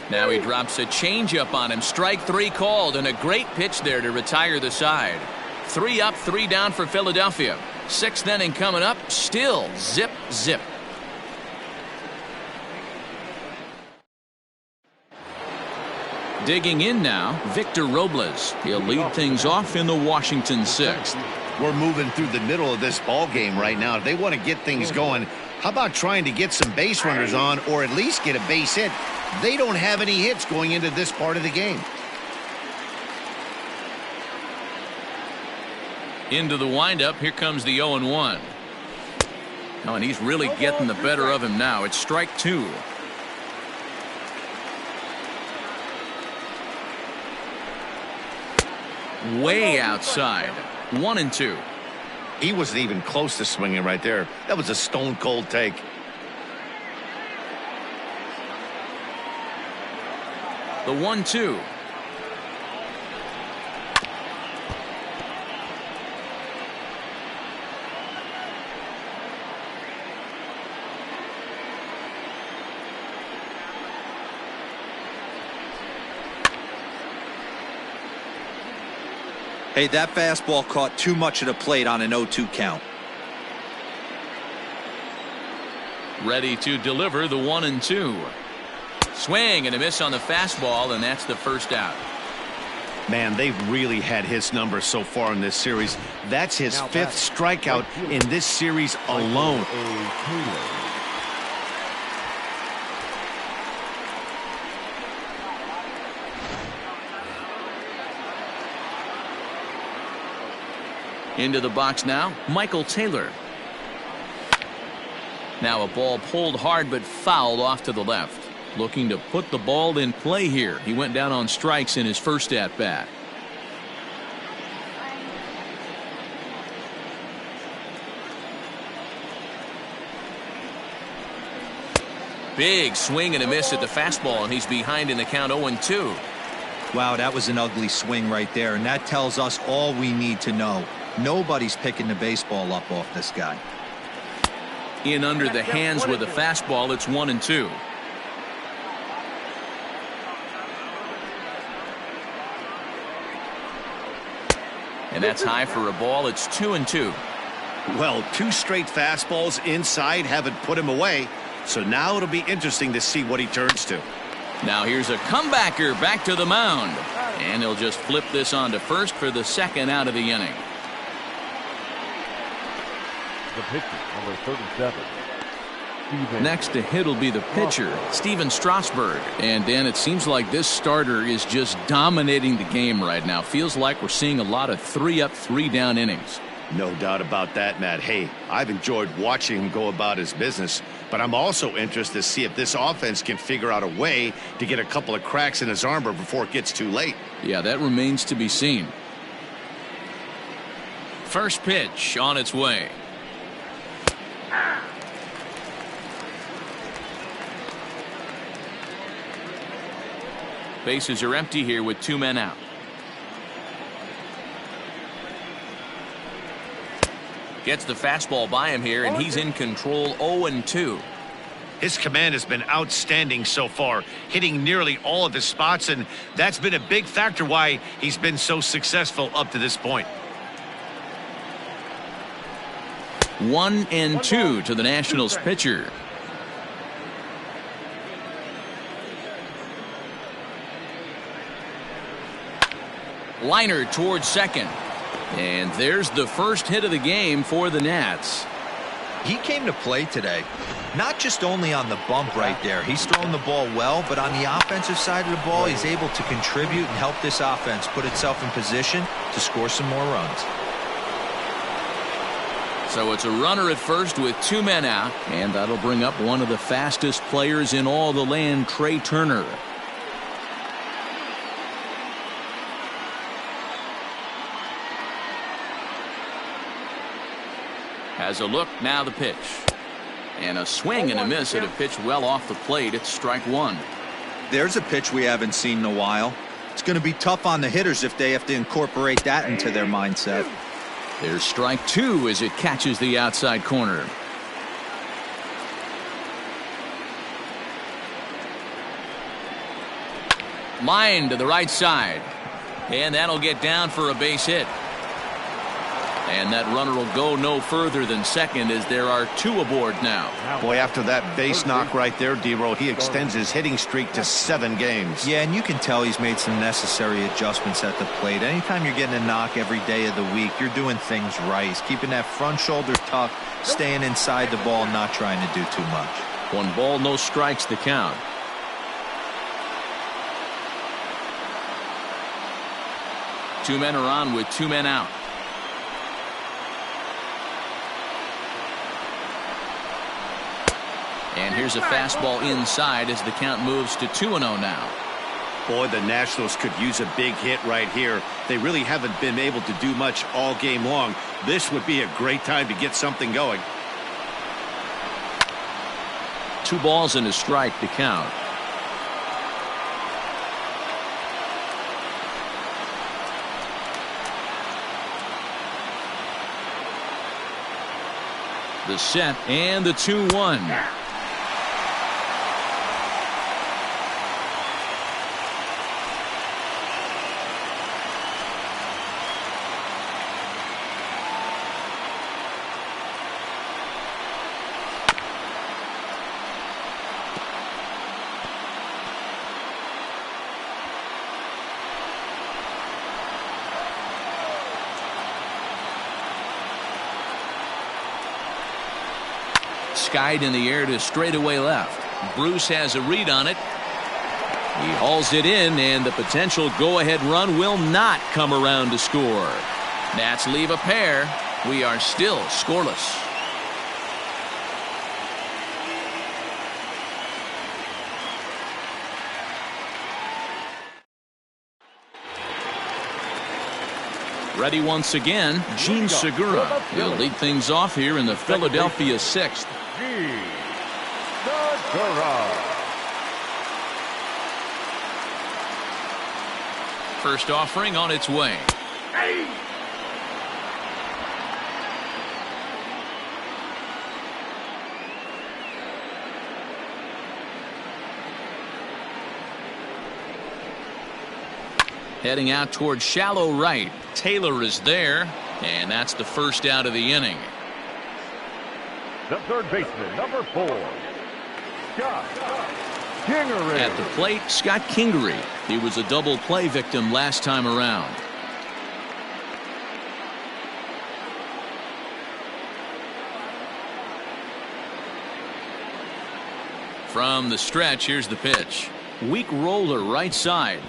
Now he drops a changeup on him. Strike 3 called, and a great pitch there to retire the side. 3 up, 3 down for Philadelphia. 6th inning coming up. Still zip, zip. Digging in now, Victor Robles. He'll lead things off in the Washington 6th. We're moving through the middle of this ball game right now. If they want to get things going, how about trying to get some base runners on, or at least get a base hit? They don't have any hits going into this part of the game. Into the windup. Here comes the 0-1. Oh, and he's really getting the better of him now. It's strike 2. Way outside. 1-2. He wasn't even close to swinging right there. That was a stone cold take. The 1-2. Hey, that fastball caught too much of the plate on an 0-2 count. Ready to deliver the 1-2. Swing and a miss on the fastball, and that's the first out. Man, they've really had his numbers so far in this series. That's his 5th strikeout in this series alone. Into the box now, Michael Taylor. Now a ball pulled hard but fouled off to the left. Looking to put the ball in play here. He went down on strikes in his first at-bat. Big swing and a miss at the fastball, and he's behind in the count 0-2. Wow, that was an ugly swing right there, and that tells us all we need to know. Nobody's picking the baseball up off this guy. In under the hands with a fastball, it's 1-2. And that's high for a ball. It's 2-2. Well, 2 straight fastballs inside haven't put him away. So now it'll be interesting to see what he turns to. Now here's a comebacker back to the mound. And he'll just flip this on to first for the 2nd out of the inning. The pitcher, number 37. Next to hit will be the pitcher, Steven Strasburg. And Dan, it seems like this starter is just dominating the game right now. Feels like we're seeing a lot of 3 up, 3 down innings. No doubt about that, Matt. Hey, I've enjoyed watching him go about his business, but I'm also interested to see if this offense can figure out a way to get a couple of cracks in his armor before it gets too late. Yeah, that remains to be seen. First pitch on its way. Bases are empty here with 2 men out. Gets the fastball by him here, and he's in control 0-2. His command has been outstanding so far, hitting nearly all of his spots, and that's been a big factor why he's been so successful up to this point. 1-2 to the Nationals pitcher. Liner towards second. And there's the first hit of the game for the Nats. He came to play today, not just only on the bump right there. He's throwing the ball well, but on the offensive side of the ball, he's able to contribute and help this offense put itself in position to score some more runs. So it's a runner at first with 2 men out, and that'll bring up one of the fastest players in all the land, Trey Turner. Has a look, now the pitch. And a swing and a miss at a pitch well off the plate. It's strike 1. There's a pitch we haven't seen in a while. It's going to be tough on the hitters if they have to incorporate that into their mindset. There's strike 2 as it catches the outside corner. Line to the right side. And that'll get down for a base hit. And that runner will go no further than second as there are 2 aboard now. Boy, after that base knock right there, D-Row, he extends his hitting streak to 7 games. Yeah, and you can tell he's made some necessary adjustments at the plate. Anytime you're getting a knock every day of the week, you're doing things right. He's keeping that front shoulder tucked, staying inside the ball, not trying to do too much. 1 ball, no strikes the count. Two men are on with 2 men out. And here's a fastball inside as the count moves to 2-0 now. Boy, the Nationals could use a big hit right here. They really haven't been able to do much all game long. This would be a great time to get something going. 2 balls and a strike to count. The set and the 2-1. Skied in the air to straightaway left. Bruce has a read on it. He hauls it in, and the potential go-ahead run will not come around to score. Nats leave a pair. We are still scoreless. Ready once again, Gene Segura will lead things off here in the Philadelphia 6th. First offering on its way. Heading out towards shallow right. Taylor is there, and that's the first out of the inning. The third baseman, number 4, Scott Kingery. At the plate, Scott Kingery. He was a double play victim last time around. From the stretch, here's the pitch. Weak roller right side.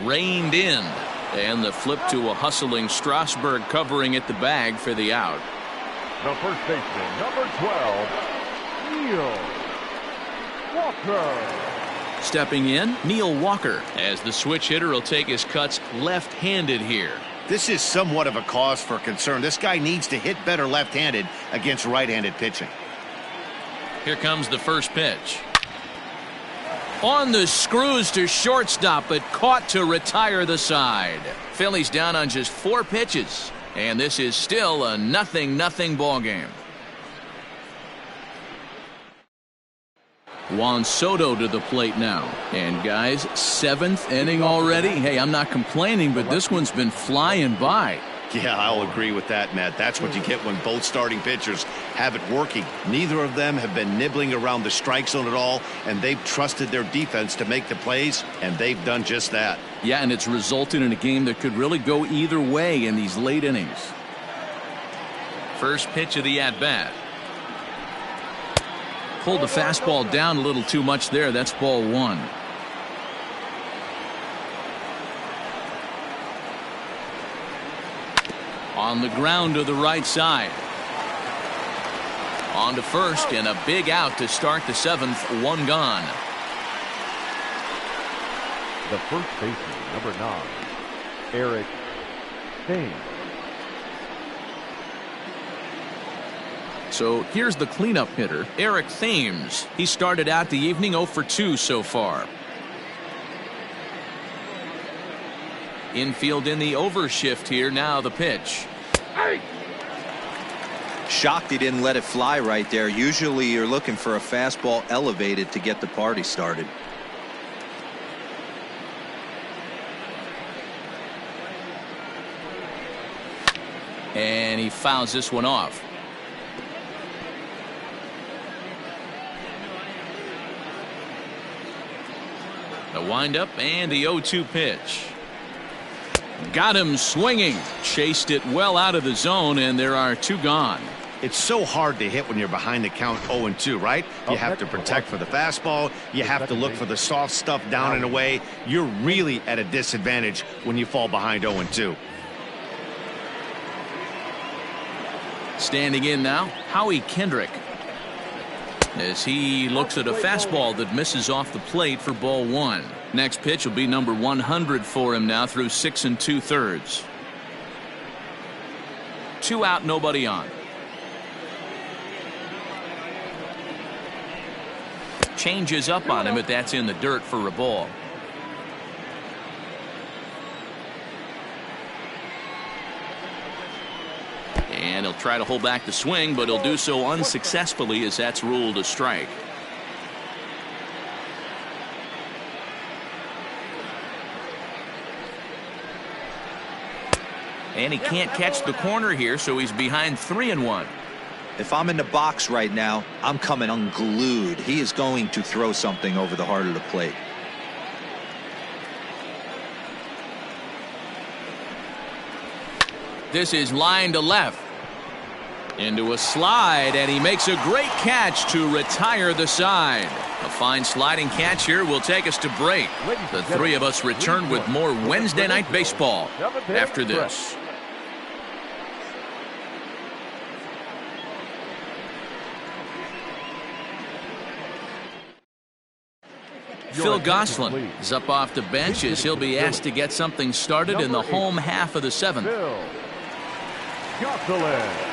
Reined in. And the flip to a hustling Strasburg covering at the bag for the out. The first baseman, number 12, Neil Walker. Stepping in, Neil Walker, as the switch hitter will take his cuts left-handed here. This is somewhat of a cause for concern. This guy needs to hit better left-handed against right-handed pitching. Here comes the first pitch. On the screws to shortstop, but caught to retire the side. Phillies down on just 4 pitches. And this is still a 0-0 ball game. Juan Soto to the plate now. And guys, 7th inning already. Hey, I'm not complaining, but this one's been flying by. Yeah, I'll agree with that, Matt. That's what you get when both starting pitchers have it working. Neither of them have been nibbling around the strike zone at all, and they've trusted their defense to make the plays, and they've done just that. Yeah, and it's resulted in a game that could really go either way in these late innings. First pitch of the at-bat. Pulled the fastball down a little too much there. That's ball 1. On the ground to the right side. On to first, and a big out to start the 7th. 1 gone. The first baseman, number 9, Eric Thames. So here's the cleanup hitter, Eric Thames. He started out the evening 0 for 2 so far. Infield in the overshift here. Now the pitch. Shocked he didn't let it fly right there. Usually you're looking for a fastball elevated to get the party started. And he fouls this one off. The windup and the 0-2 pitch. Got him swinging. Chased it well out of the zone, and there are 2 gone. It's so hard to hit when you're behind the count 0-2, right? You have to protect for the fastball. You have to look for the soft stuff down and away. You're really at a disadvantage when you fall behind 0-2. Standing in now, Howie Kendrick. As he looks at a fastball that misses off the plate for ball 1. Next pitch will be number 100 for him now through 6 2/3. 2 out, nobody on. Changes up on him, but that's in the dirt for a ball. And he'll try to hold back the swing, but he'll do so unsuccessfully as that's ruled a strike. And he can't catch the corner here, so he's behind 3-1. If I'm in the box right now, I'm coming unglued. He is going to throw something over the heart of the plate. This is line to left. Into a slide, and he makes a great catch to retire the side. A fine sliding catch here will take us to break. The 3 of us return with more Wednesday Night Baseball after this. Phil Gosselin is up off the bench as he'll be asked to get something started in the home half of the 7th. Phil Gosselin.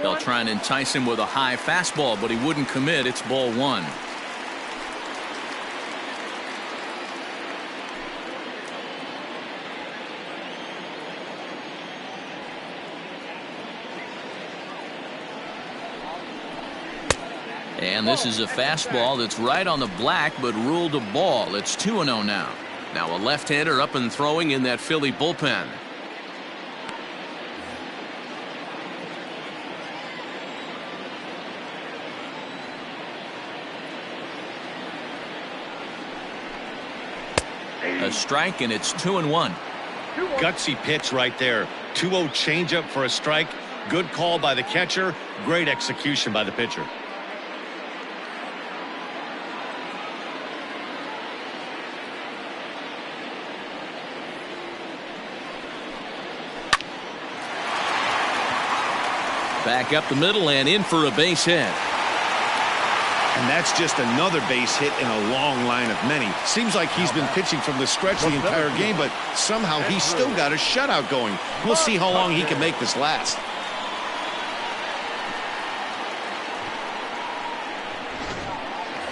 They'll try and entice him with a high fastball, but he wouldn't commit. It's ball 1. And this is a fastball that's right on the black, but ruled a ball. It's 2-0 now. Now a left-hander up and throwing in that Philly bullpen. A strike, and it's 2-1. Gutsy pitch right there. 2-0 changeup for a strike. Good call by the catcher. Great execution by the pitcher. Back up the middle and in for a base hit. And that's just another base hit in a long line of many. Seems like he's been pitching from the stretch the entire game, but somehow he's still got a shutout going. We'll see how long he can make this last.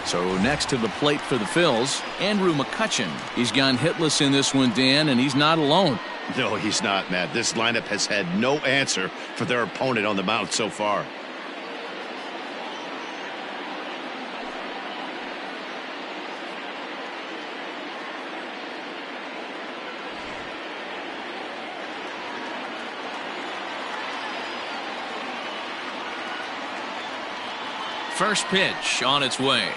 So next to the plate for the Phils, Andrew McCutchen. He's gone hitless in this one, Dan, and he's not alone. No, he's not, Matt. This lineup has had no answer for their opponent on the mound so far. First pitch on its way.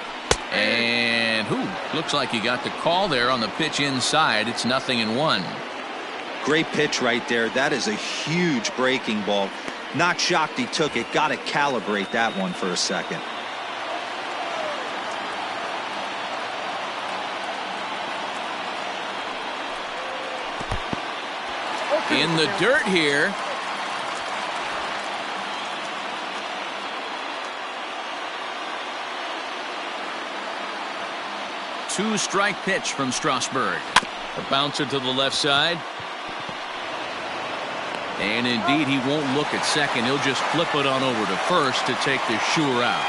And looks like he got the call there on the pitch inside. It's 0-1. Great pitch right there. That is a huge breaking ball. Not shocked he took it. Got to calibrate that one for a second. In the dirt here. Two-strike pitch from Strasburg. A bouncer to the left side. And indeed, he won't look at second. He'll just flip it on over to first to take the sure out.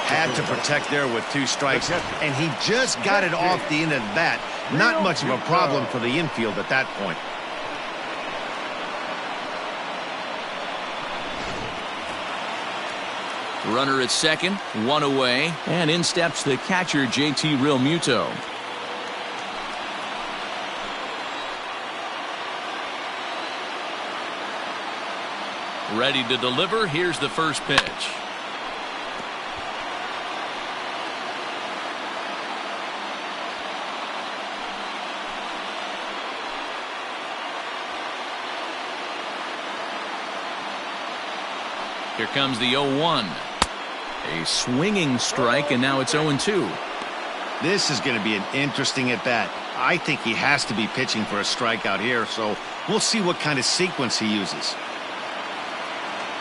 Had to protect there with 2 strikes, and he just got it off the end of the bat. Not much of a problem for the infield at that point. Runner at second, 1 away, and in steps the catcher, JT Realmuto. Ready to deliver. Here's the first pitch. Here comes the 0-1. A swinging strike, and now it's 0-2. This is going to be an interesting at bat. I think he has to be pitching for a strikeout here, so we'll see what kind of sequence he uses.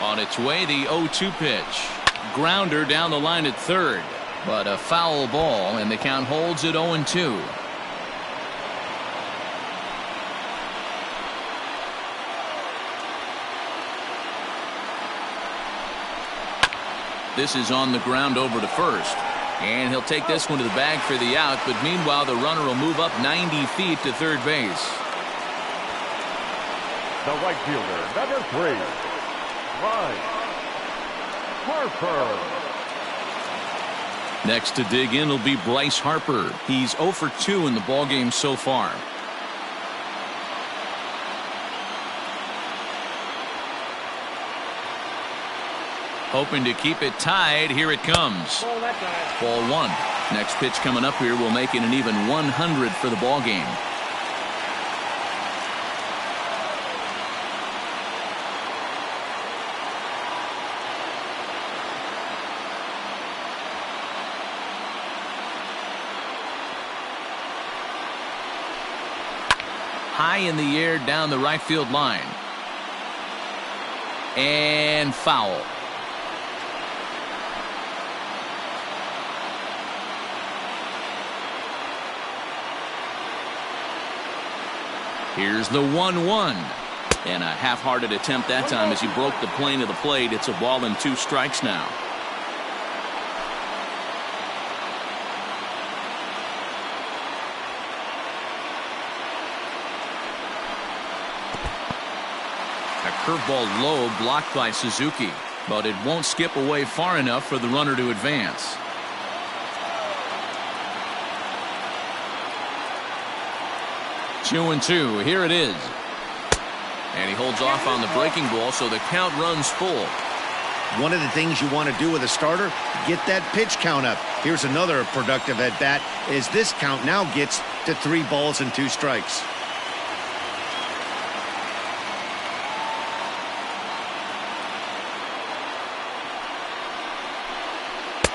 On its way, the 0-2 pitch. Grounder down the line at third, but a foul ball, and the count holds at 0-2. This is on the ground over to first. And he'll take this one to the bag for the out, but meanwhile the runner will move up 90 feet to third base. The right fielder, number 3, Bryce Harper. Next to dig in will be Bryce Harper. He's 0 for 2 in the ballgame so far. Hoping to keep it tied. Here it comes. Ball 1. Next pitch coming up here will make it an even 100 for the ball game. High in the air down the right field line. And foul. Here's the 1-1. And a half-hearted attempt that time as he broke the plane of the plate. It's a ball and 2 strikes now. A curveball low, blocked by Suzuki, but it won't skip away far enough for the runner to advance. Two and 2. Here it is. And he holds off on the breaking ball, so the count runs full. One of the things you want to do with a starter, get that pitch count up. Here's another productive at bat as this count now gets to 3 balls and 2 strikes.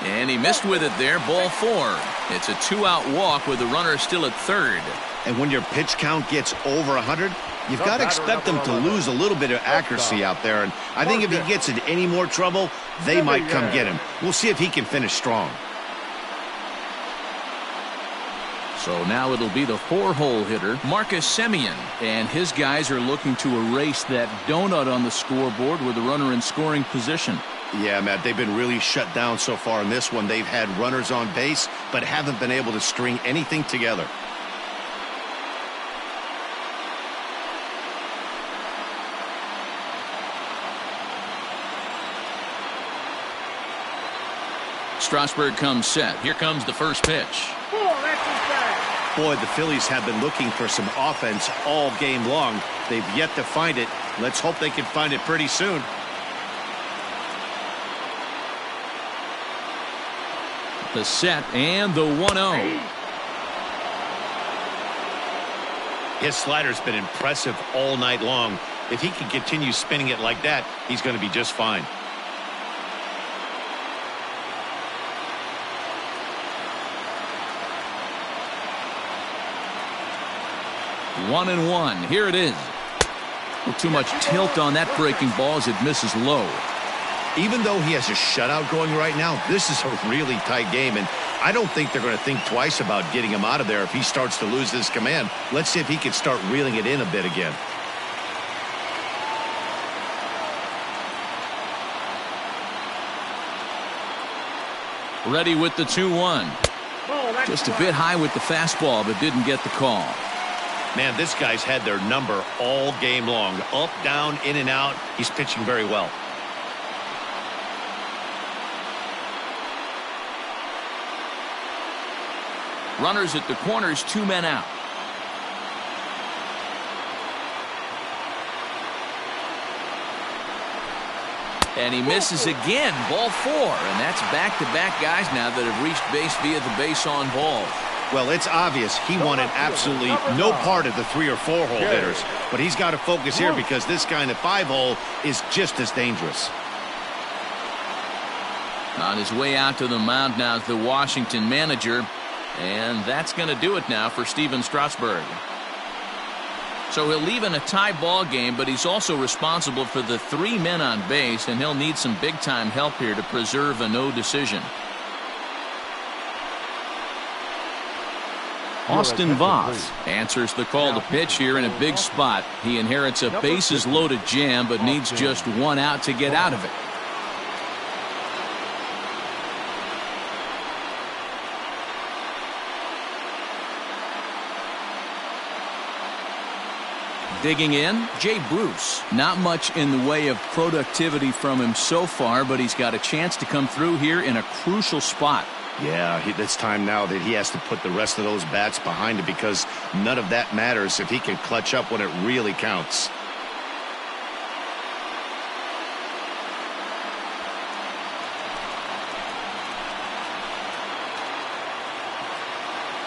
And he missed with it there. Ball 4. It's a 2-out walk with the runner still at third. And when your pitch count gets over 100, you've got to expect them to lose a little bit of accuracy out there. And I think if he gets in any more trouble, they might come get him. We'll see if he can finish strong. So now it'll be the 4-hole hitter, Marcus Semien. And his guys are looking to erase that donut on the scoreboard with the runner in scoring position. Yeah, Matt, they've been really shut down so far in this one. They've had runners on base, but haven't been able to string anything together. Strasburg comes set. Here comes the first pitch. Boy, the Phillies have been looking for some offense all game long. They've yet to find it. Let's hope they can find it pretty soon. The set and the 1-0. His slider's been impressive all night long. If he can continue spinning it like that, he's going to be just fine. 1-1. Here it is. Too much tilt on that breaking ball as it misses low. Even though he has a shutout going right now, this is a really tight game, and I don't think they're going to think twice about getting him out of there if he starts to lose this command. Let's see if he can start reeling it in a bit again. Ready with the 2-1. Just a bit high with the fastball, but didn't get the call. Man, this guy's had their number all game long. Up, down, in and out. He's pitching very well. Runners at the corners, 2 men out. And he misses again. Ball 4. And that's back-to-back guys now that have reached base via the base on balls. Well, it's obvious he wanted absolutely no part of the 3 or 4 hole hitters. But he's got to focus here because this guy in the 5 hole is just as dangerous. On his way out to the mound now is the Washington manager. And that's going to do it now for Stephen Strasburg. So he'll leave in a tie ball game, but he's also responsible for the 3 men on base, and he'll need some big-time help here to preserve a no decision. Austin Voth answers the call to pitch here in a big spot. He inherits a bases-loaded jam, but needs just 1 out to get out of it. Digging in, Jay Bruce. Not much in the way of productivity from him so far, but he's got a chance to come through here in a crucial spot. Yeah, it's time now that he has to put the rest of those bats behind him because none of that matters if he can clutch up when it really counts.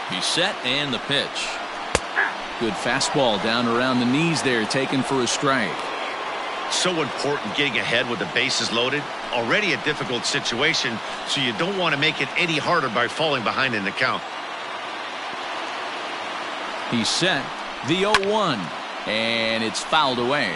He's set and the pitch. Good fastball down around the knees there, taken for a strike. So important getting ahead with the bases loaded. Already a difficult situation, so you don't want to make it any harder by falling behind in the count. He's set. The 0-1. And it's fouled away.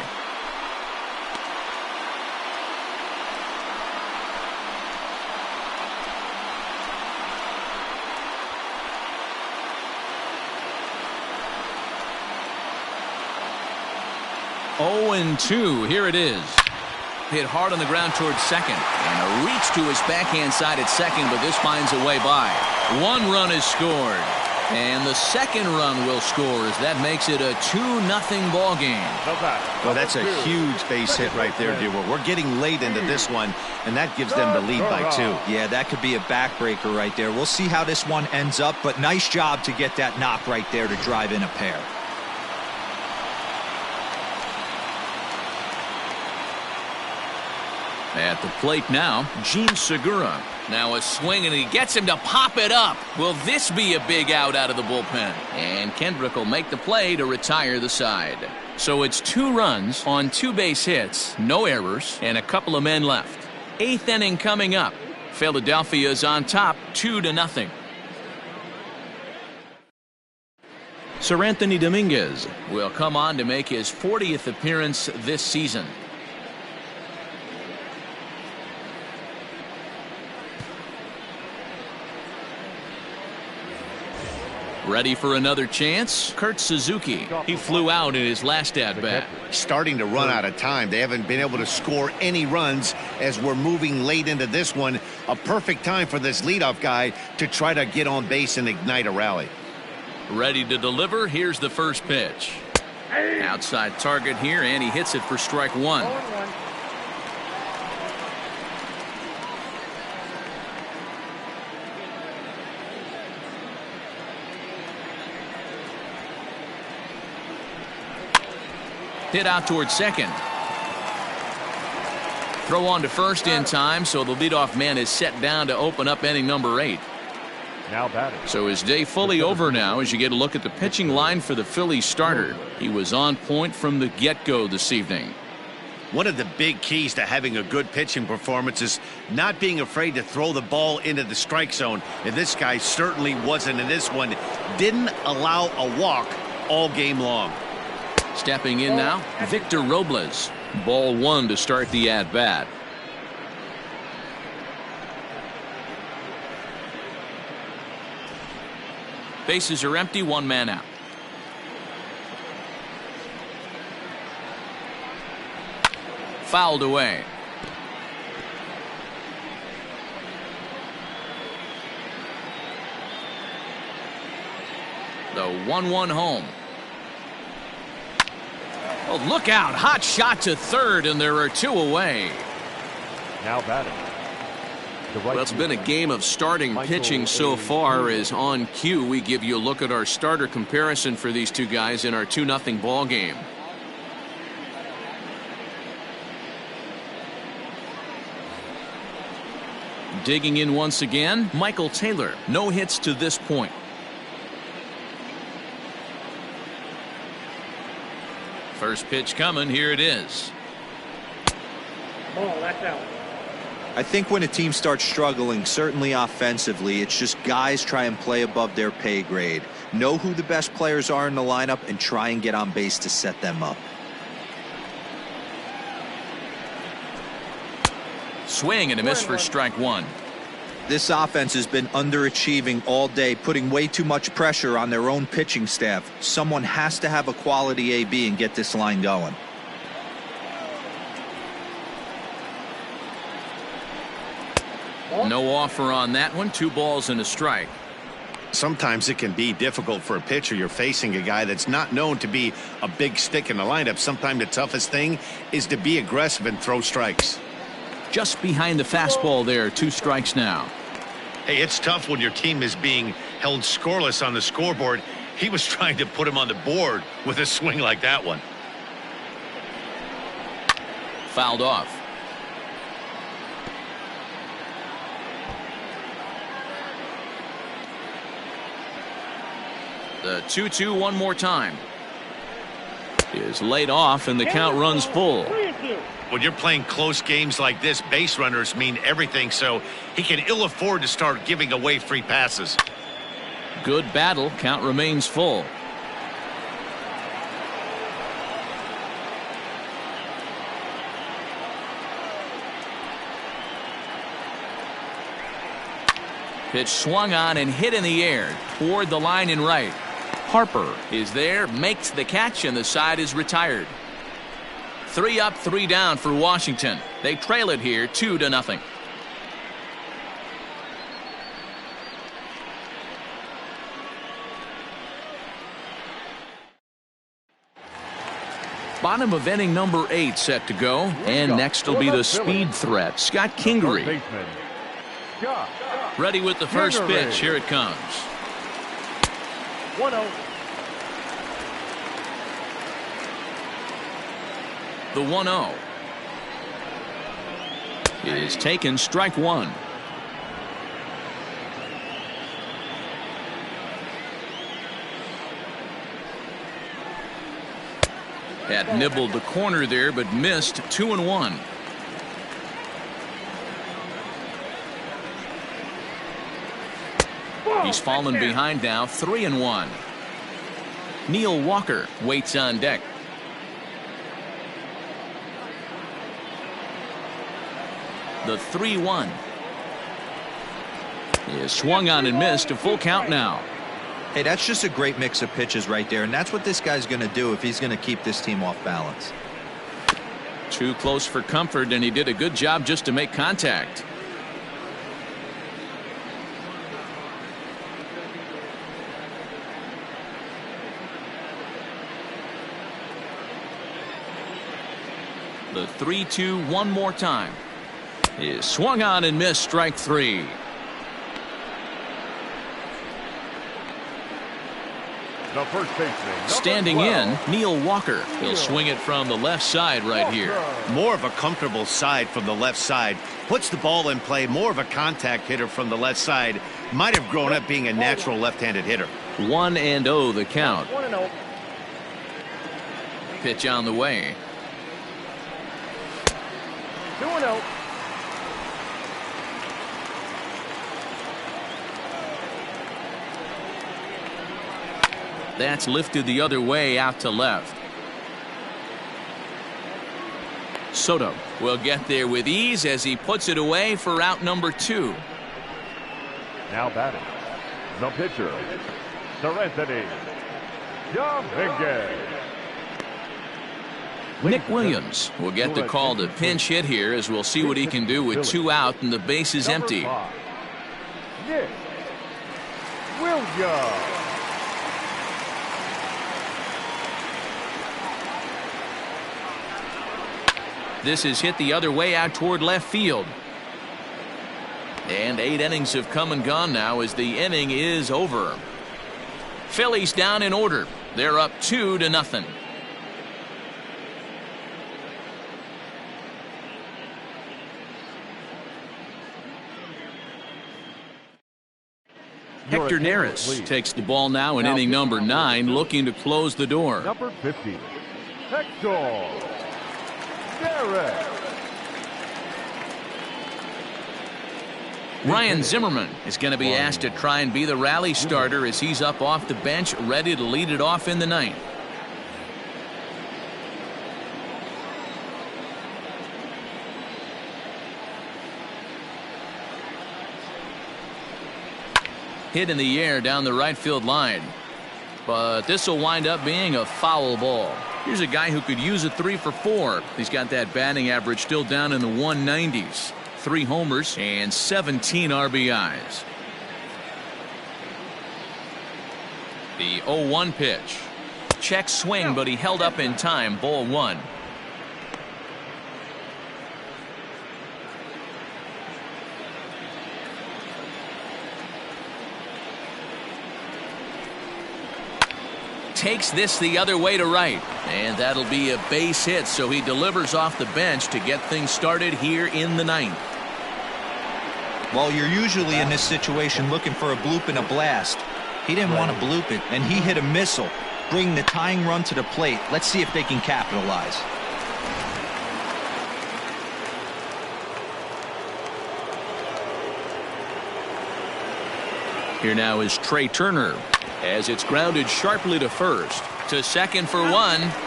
Oh, and 2. Here it is. Hit hard on the ground towards second. And a reach to his backhand side at second, but this finds a way by. 1 run is scored. And the second run will score as that makes it a 2-0 ball game. Well, that's a huge base hit right there, dear. We're getting late into this one, and that gives them the lead by 2. Yeah, that could be a backbreaker right there. We'll see how this one ends up, but nice job to get that knock right there to drive in a pair. At the plate now, Segura. Now a swing, and he gets him to pop it up. Will this be a big out of the bullpen? And Kendrick will make the play to retire the side. So it's 2 runs on 2 base hits, no errors, and a couple of men left. 8th inning coming up. Philadelphia is on top 2-0. Sir Anthony Dominguez will come on to make his 40th appearance this season. Ready for another chance? Kurt Suzuki. He flew out in his last at-bat. Starting to run out of time. They haven't been able to score any runs as we're moving late into this one. A perfect time for this leadoff guy to try to get on base and ignite a rally. Ready to deliver. Here's the first pitch. Outside target here, and he hits it for strike one. Hit out towards second. Throw on to first in time, so the leadoff man is set down to open up inning number 8. Now batting. So his day fully over now as you get a look at the pitching line for the Phillies starter. He was on point from the get-go this evening. One of the big keys to having a good pitching performance is not being afraid to throw the ball into the strike zone. And this guy certainly wasn't in this one. Didn't allow a walk all game long. Stepping in now, Victor Robles. Ball 1 to start the at-bat. Bases are empty, 1 man out. Fouled away. The 1-1 home. Oh, look out. Hot shot to third, and there are 2 away. Now batting. Well, it's been a game of starting pitching so far. As on cue, we give you a look at our starter comparison for these two guys in our 2-0 ball game. Digging in once again, Michael Taylor. No hits to this point. First pitch coming. Here it is. Ball, that's out. I think when a team starts struggling, certainly offensively, it's just guys try and play above their pay grade. Know who the best players are in the lineup and try and get on base to set them up. Swing and a miss for strike 1. This offense has been underachieving all day, putting way too much pressure on their own pitching staff. Someone has to have a quality AB and get this line going. No offer on that one. 2 balls and a strike. Sometimes it can be difficult for a pitcher. You're facing a guy that's not known to be a big stick in the lineup. Sometimes the toughest thing is to be aggressive and throw strikes. Just behind the fastball there. 2 strikes now. Hey, it's tough when your team is being held scoreless on the scoreboard. He was trying to put him on the board with a swing like that one. Fouled off. The 2-2 one more time. Is laid off and the count runs full. When you're playing close games like this, base runners mean everything, so he can ill afford to start giving away free passes. Good battle. Count remains full. Pitch swung on and hit in the air toward the line in right. Harper is there, makes the catch, and the side is retired. 3 up, 3 down for Washington. They trail it here 2-0. Bottom of inning number 8 set to go. And next will be the speed threat, Scott Kingery. Ready with the first pitch. Here it comes. 1-0. The 1-0 is taken. Strike 1. Had nibbled the corner there, but missed. 2-1. He's fallen behind now. 3-1. Neil Walker waits on deck. The 3-1 is swung on and missed. A full count now. Hey, that's just a great mix of pitches right there, and that's what this guy's going to do if he's going to keep this team off balance. Too close for comfort, and he did a good job just to make contact. The 3-2 one more time is swung on and missed. Strike 3. The first baseman, standing in, Neil Walker. He'll swing it from the left side right here. More of a comfortable side from the left side. Puts the ball in play. More of a contact hitter from the left side. Might have grown up being a natural left-handed hitter. 1-0 the count. 1-0. Pitch on the way. 2-0. That's lifted the other way out to left. Soto will get there with ease as he puts it away for out number 2. Now batting, the pitcher, Serenity Dominguez. Nick Williams will get the call to pinch hit here, as we'll see what he can do with 2 out and the base is empty. Nick Williams. This is hit the other way out toward left field. And 8 innings have come and gone now as the inning is over. Phillies down in order. They're up 2-0. Hector Neris takes the ball now in inning number 9, looking to close the door. Number 50, Hector Neris. Ryan Zimmerman is going to be asked to try and be the rally starter as he's up off the bench, ready to lead it off in the 9th. Hit in the air down the right field line, but this will wind up being a foul ball. Here's a guy who could use a 3 for 4. He's got that batting average still down in the 190s. 3 homers and 17 RBIs. The 0-1 pitch. Check swing, but he held up in time. Ball 1. Takes this the other way to right, and that'll be a base hit, so he delivers off the bench to get things started here in the 9th. Well, you're usually in this situation looking for a bloop and a blast. He didn't want to bloop it, and he hit a missile, bringing the tying run to the plate. Let's see if they can capitalize. Here now is Trey Turner, as it's grounded sharply to first. To second for 1.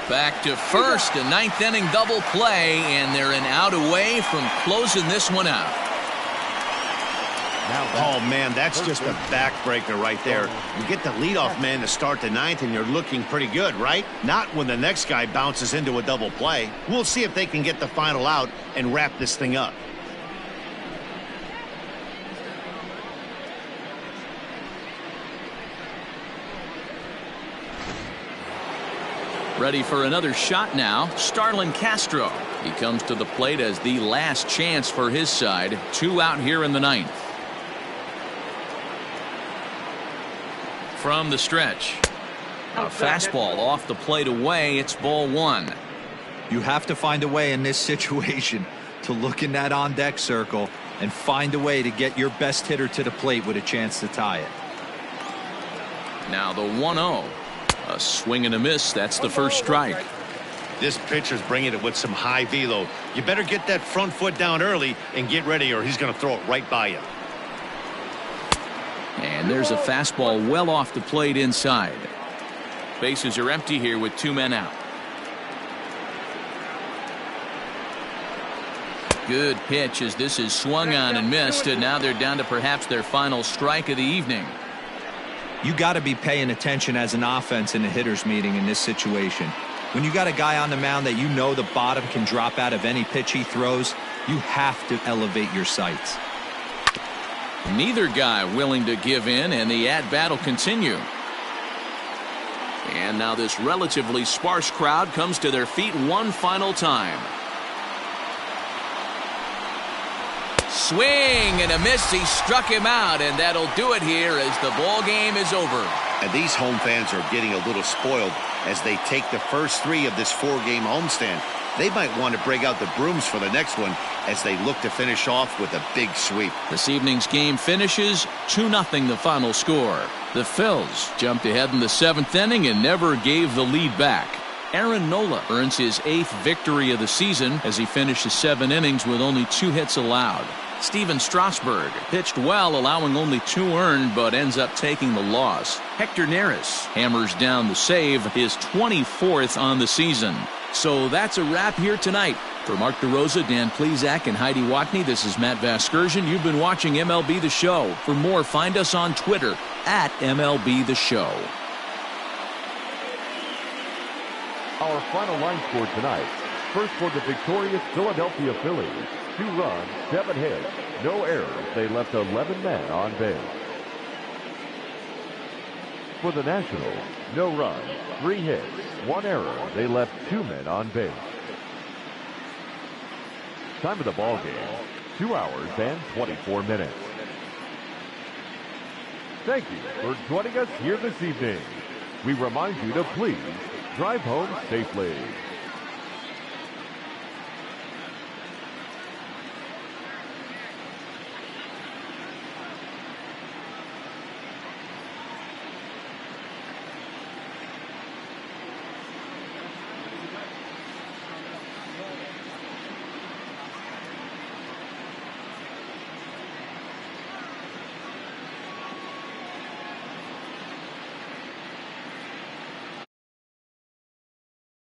Back to first. A 9th inning double play, and they're an out away from closing this one out. Oh, man, that's just a backbreaker right there. You get the leadoff man to start the 9th, and you're looking pretty good, right? Not when the next guy bounces into a double play. We'll see if they can get the final out and wrap this thing up. Ready for another shot now, Starlin Castro. He comes to the plate as the last chance for his side. 2 out here in the 9th. From the stretch, a fastball off the plate away. It's ball 1. You have to find a way in this situation to look in that on-deck circle and find a way to get your best hitter to the plate with a chance to tie it. Now the 1-0. A swing and a miss. That's the first strike. This pitcher's bringing it with some high velo. You better get that front foot down early and get ready, or he's going to throw it right by you. And there's a fastball well off the plate inside. Bases are empty here with 2 men out. Good pitch as this is swung on and missed, and now they're down to perhaps their final strike of the evening. You got to be paying attention as an offense in a hitter's meeting in this situation. When you got a guy on the mound that you know the bottom can drop out of any pitch he throws, you have to elevate your sights. Neither guy willing to give in, and the at-bat will continue. And now this relatively sparse crowd comes to their feet one final time. Swing and a miss. He struck him out, and that'll do it here as the ball game is over. And these home fans are getting a little spoiled as they take the first 3 of this 4-game homestand. They might want to break out the brooms for the next one as they look to finish off with a big sweep. This evening's game finishes 2-0 the final score. The Phils jumped ahead in the 7th inning and never gave the lead back. Aaron Nola earns his 8th victory of the season as he finishes 7 innings with only 2 hits allowed. Steven Strasburg pitched well, allowing only 2 earned, but ends up taking the loss. Hector Neris hammers down the save, his 24th on the season. So that's a wrap here tonight. For Mark DeRosa, Dan Plesac, and Heidi Watney, this is Matt Vasgersian. You've been watching MLB The Show. For more, find us on Twitter at MLB The Show. Our final line score tonight. First for the victorious Philadelphia Phillies. 2 runs, 7 hits, no errors. They left 11 men on base. For the Nationals, no runs, 3 hits, 1 error. They left 2 men on base. Time of the ball game, 2 hours and 24 minutes. Thank you for joining us here this evening. We remind you to please drive home safely.